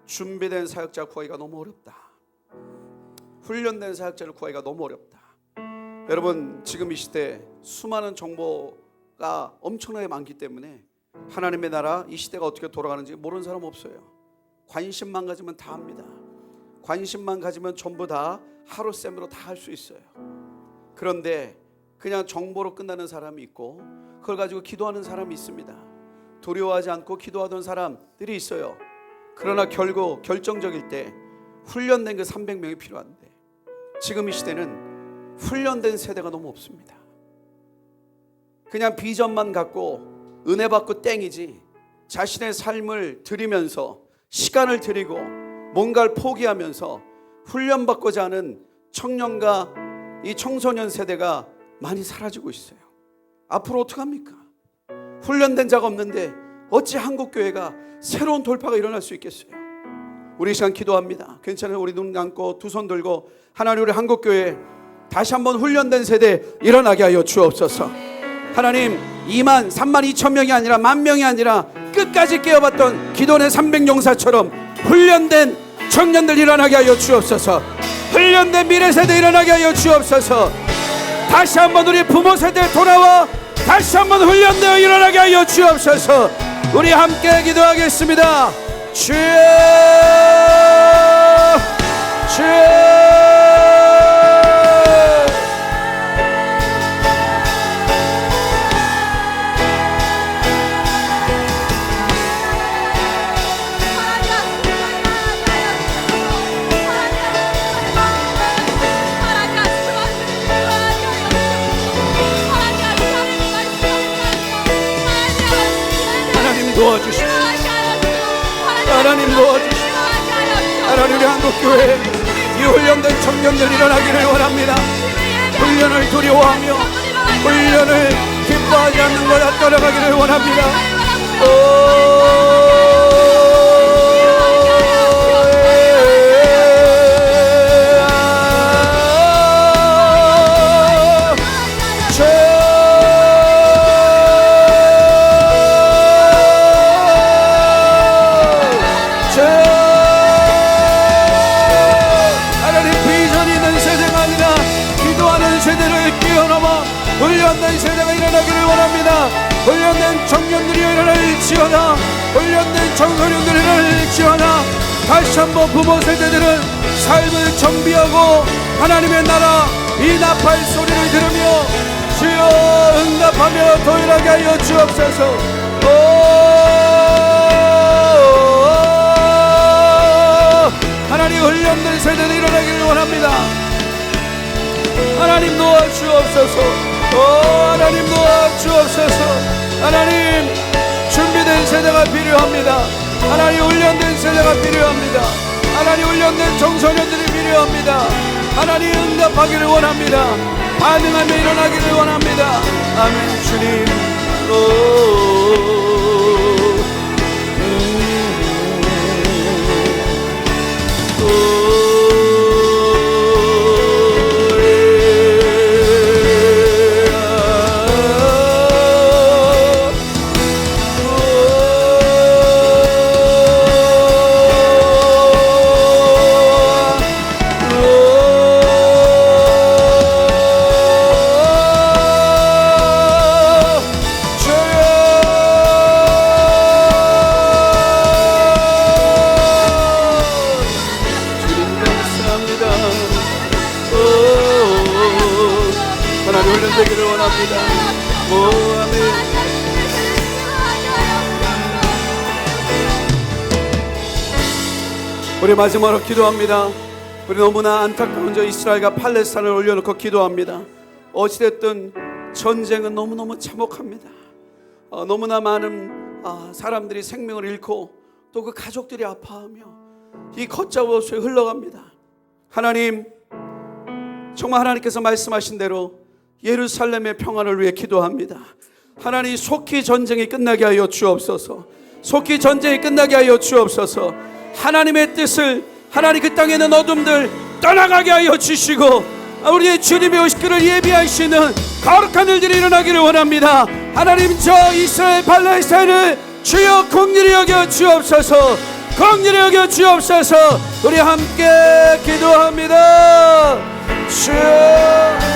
준비된 사역자 구하기가 너무 어렵다. 훈련된 사역자를 구하기가 너무 어렵다. 여러분, 지금 이 시대 수많은 정보가 엄청나게 많기 때문에 하나님의 나라 이 시대가 어떻게 돌아가는지 모르는 사람 없어요. 관심만 가지면 다 합니다. 관심만 가지면 전부 다 하루쌤으로 다 할 수 있어요. 그런데 그냥 정보로 끝나는 사람이 있고 그걸 가지고 기도하는 사람이 있습니다. 두려워하지 않고 기도하던 사람들이 있어요. 그러나 결국 결정적일 때 훈련된 그 300명이 필요한데 지금 이 시대는 훈련된 세대가 너무 없습니다. 그냥 비전만 갖고 은혜 받고 땡이지 자신의 삶을 드리면서 시간을 드리고 뭔가를 포기하면서 훈련받고자 하는 청년과 이 청소년 세대가 많이 사라지고 있어요. 앞으로 어떡합니까? 훈련된 자가 없는데 어찌 한국교회가 새로운 돌파가 일어날 수 있겠어요? 우리 시간 기도합니다. 괜찮아요. 우리 눈 감고 두 손 들고 하나님 우리 한국교회 다시 한번 훈련된 세대 일어나게 하여 주옵소서. 하나님 2만 3만 2천 명이 아니라 10,000명이 아니라 끝까지 깨어봤던 기도의 300용사처럼 훈련된 청년들 일어나게 하여 주옵소서. 훈련된 미래 세대 일어나게 하여 주옵소서. 다시 한번 우리 부모 세대 돌아와 다시 한번 훈련되어 일어나게 하여 주옵소서. 우리 함께 기도하겠습니다. 주여 주여 도와주시오. 하나님 도와주시오. 하나님 우리 한국교회 이 훈련된 청년들 일어나기를 원합니다. 훈련을 두려워하며 훈련을 기뻐하지 않는 거다 따라가기를 원합니다. 훈련된 세대가 일어나기를 원합니다. 훈련된 청년들이 일어날지어다. 훈련된 청소년들이 일어날지어다. 다시 한번 부모 세대들은 삶을 정비하고 하나님의 나라 이 나팔 소리를 들으며 주여 응답하며 도일하게 하여 주옵소서. 하나님 훈련된 세대는 일어나기를 원합니다. 하나님 도와주옵소서. 하나님 도와주옵소서. 하나님 준비된 세대가 필요합니다. 하나님 훈련된 세대가 필요합니다. 하나님 훈련된 청소년들이 필요합니다. 하나님 응답하기를 원합니다. 반응하며 일어나기를 원합니다. 아멘. 주님 되기를 원합니다. 아멘. 우리 마지막으로 기도합니다. 우리 너무나 안타까운 저 이스라엘과 팔레스타인을 올려놓고 기도합니다. 어찌됐든 전쟁은 너무너무 참혹합니다. 너무나 많은 사람들이 생명을 잃고 또 그 가족들이 아파하며 이 걷잡을 없이 흘러갑니다. 하나님, 정말 하나님께서 말씀하신 대로 예루살렘의 평안을 위해 기도합니다. 하나님, 속히 전쟁이 끝나게 하여 주옵소서. 속히 전쟁이 끝나게 하여 주옵소서. 하나님의 뜻을, 하나님 그 땅에 있는 어둠들 떠나가게 하여 주시고 우리의 주님의 오시기를 예비하시는 거룩한 일들이 일어나기를 원합니다. 하나님, 저 이스라엘 팔레스타인을 주여 긍휼히 여겨 주옵소서. 긍휼히 여겨 주옵소서. 우리 함께 기도합니다. 주여.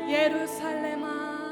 예루살렘아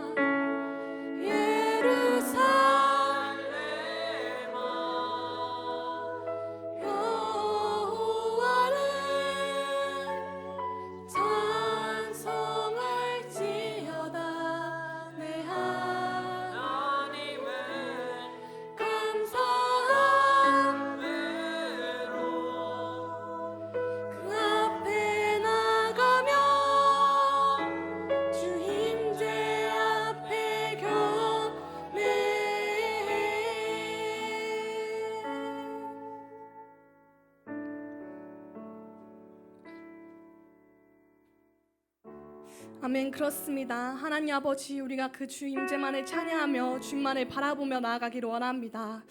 아멘. 그렇습니다. 하나님 아버지, 우리가 그 주 임재만을 찬양하며 주만을 바라보며 나아가기를 원합니다.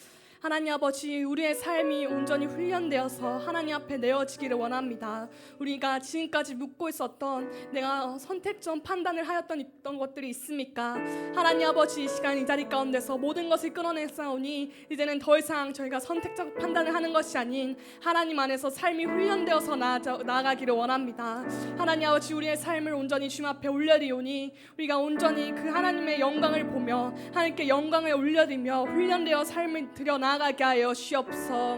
하나님 아버지, 우리의 삶이 온전히 훈련되어서 하나님 앞에 내어지기를 원합니다. 우리가 지금까지 묻고 있었던 내가 선택적 판단을 하였던 있던 것들이 있습니까? 하나님 아버지, 이 시간 이 자리 가운데서 모든 것을 끌어내사오니 이제는 더 이상 저희가 선택적 판단을 하는 것이 아닌 하나님 안에서 삶이 훈련되어서 나아가기를 원합니다. 하나님 아버지, 우리의 삶을 온전히 주님 앞에 올려드리오니 우리가 온전히 그 하나님의 영광을 보며 하나님께 영광을 올려드리며 훈련되어 삶을 드려 나아가게 하여 주옵소서.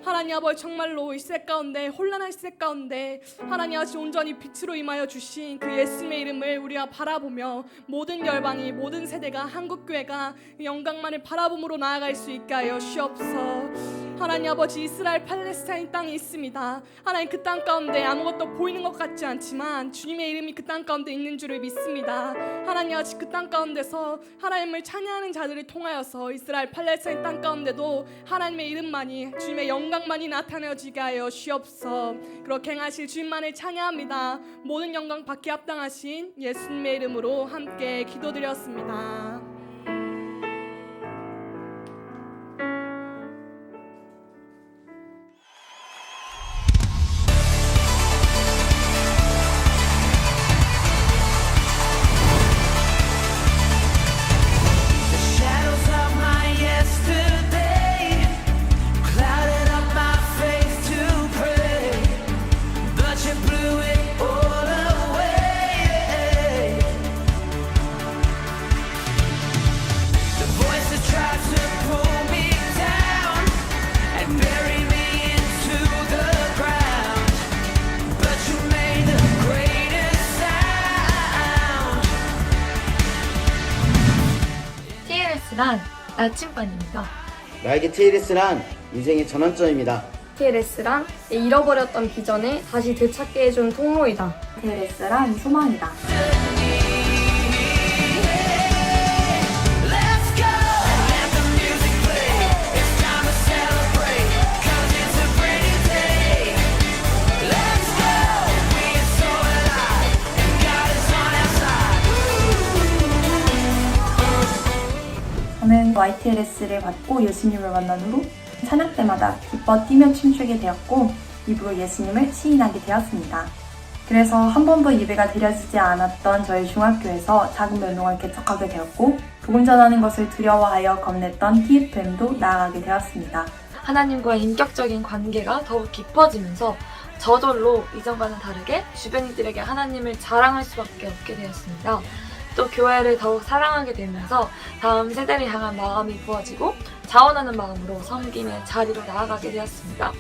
하나님 아버지, 정말로 이 시대 가운데, 혼란한 시대 가운데 하나님 아버지 온전히 빛으로 임하여 주신 그 예수님의 이름을 우리가 바라보며 모든 열방이, 모든 세대가, 한국교회가 영광만을 바라봄으로 나아갈 수 있게 하여 주옵소서. 하나님 아버지, 이스라엘 팔레스타인 땅이 있습니다. 하나님, 그 땅 가운데 아무것도 보이는 것 같지 않지만 주님의 이름이 그 땅 가운데 있는 줄을 믿습니다. 하나님 아버지, 그 땅 가운데서 하나님을 찬양하는 자들을 통하여서 이스라엘 팔레스타인 땅 가운데도 하나님의 이름만이, 주님의 영광만이 나타내어지게 하여 주옵소서. 그렇게 행하실 주님만을 찬양합니다. 모든 영광 받기 합당하신 예수님의 이름으로 함께 기도드렸습니다. Shadows of my yesterday clouded up my faith to pray, but you blew it all away. The voices tried to pull me down and bury me into the ground, but you made the greatest sound. TLS란 나침반입니다. 나에게 TLS란 인생의 전환점입니다. TLS란 잃어버렸던 비전을 다시 되찾게 해준 통로이다. TLS란 소망이다. Let's go! Let the music play. It's time to celebrate, 'cause it's a brand new day. Let's go! We are so alive, and God is on our side. 저는 YTLS를 받고 예수님을 만난 후 찬양 때마다 기뻐 뛰며 춤추게 되었고 입으로 예수님을 시인하게 되었습니다. 그래서 한 번도 예배가 드려지지 않았던 저희 중학교에서 작은 운동을 개척하게 되었고 복음 전하는 것을 두려워하여 겁냈던 TFM도 나아가게 되었습니다. 하나님과의 인격적인 관계가 더욱 깊어지면서 저절로 이전과는 다르게 주변인들에게 하나님을 자랑할 수밖에 없게 되었습니다. 또 교회를 더욱 사랑하게 되면서 다음 세대를 향한 마음이 부어지고 자원하는 마음으로 섬김의 자리로 나아가게 되었습니다.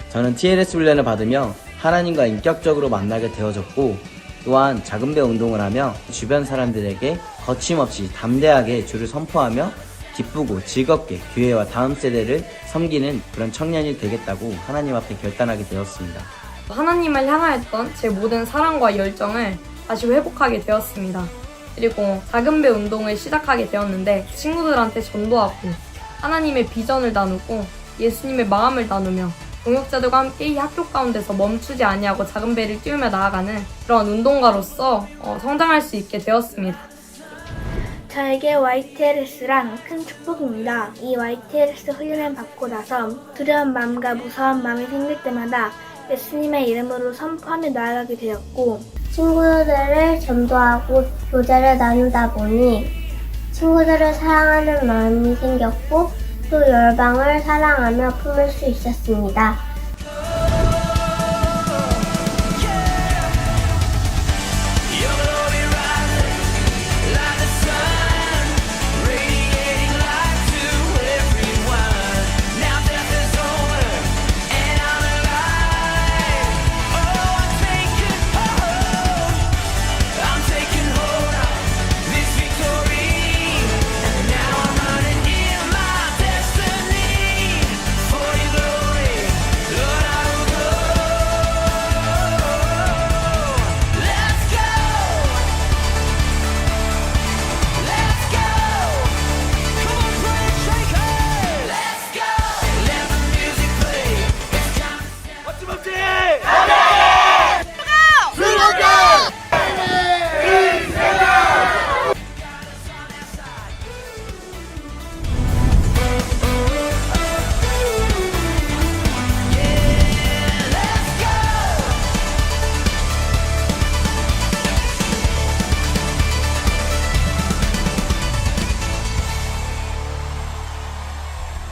저는 TLS 훈련을 받으며 하나님과 인격적으로 만나게 되어졌고 또한 작은 배 운동을 하며 주변 사람들에게 거침없이 담대하게 주를 선포하며 기쁘고 즐겁게 교회와 다음 세대를 섬기는 그런 청년이 되겠다고 하나님 앞에 결단하게 되었습니다. 하나님을 향하였던 제 모든 사랑과 열정을 다시 회복하게 되었습니다. 그리고 작은 배 운동을 시작하게 되었는데 친구들한테 전도하고 하나님의 비전을 나누고 예수님의 마음을 나누며 동역자들과 함께 이 학교 가운데서 멈추지 아니하고 작은 배를 띄우며 나아가는 그런 운동가로서 성장할 수 있게 되었습니다. 저에게 YTLS란 큰 축복입니다. 이 YTLS 훈련을 받고 나서 두려운 마음과 무서운 마음이 생길 때마다 예수님의 이름으로 선포하며 나아가게 되었고 친구들을 전도하고 교제를 나누다 보니 친구들을 사랑하는 마음이 생겼고 또 열방을 사랑하며 품을 수 있었습니다.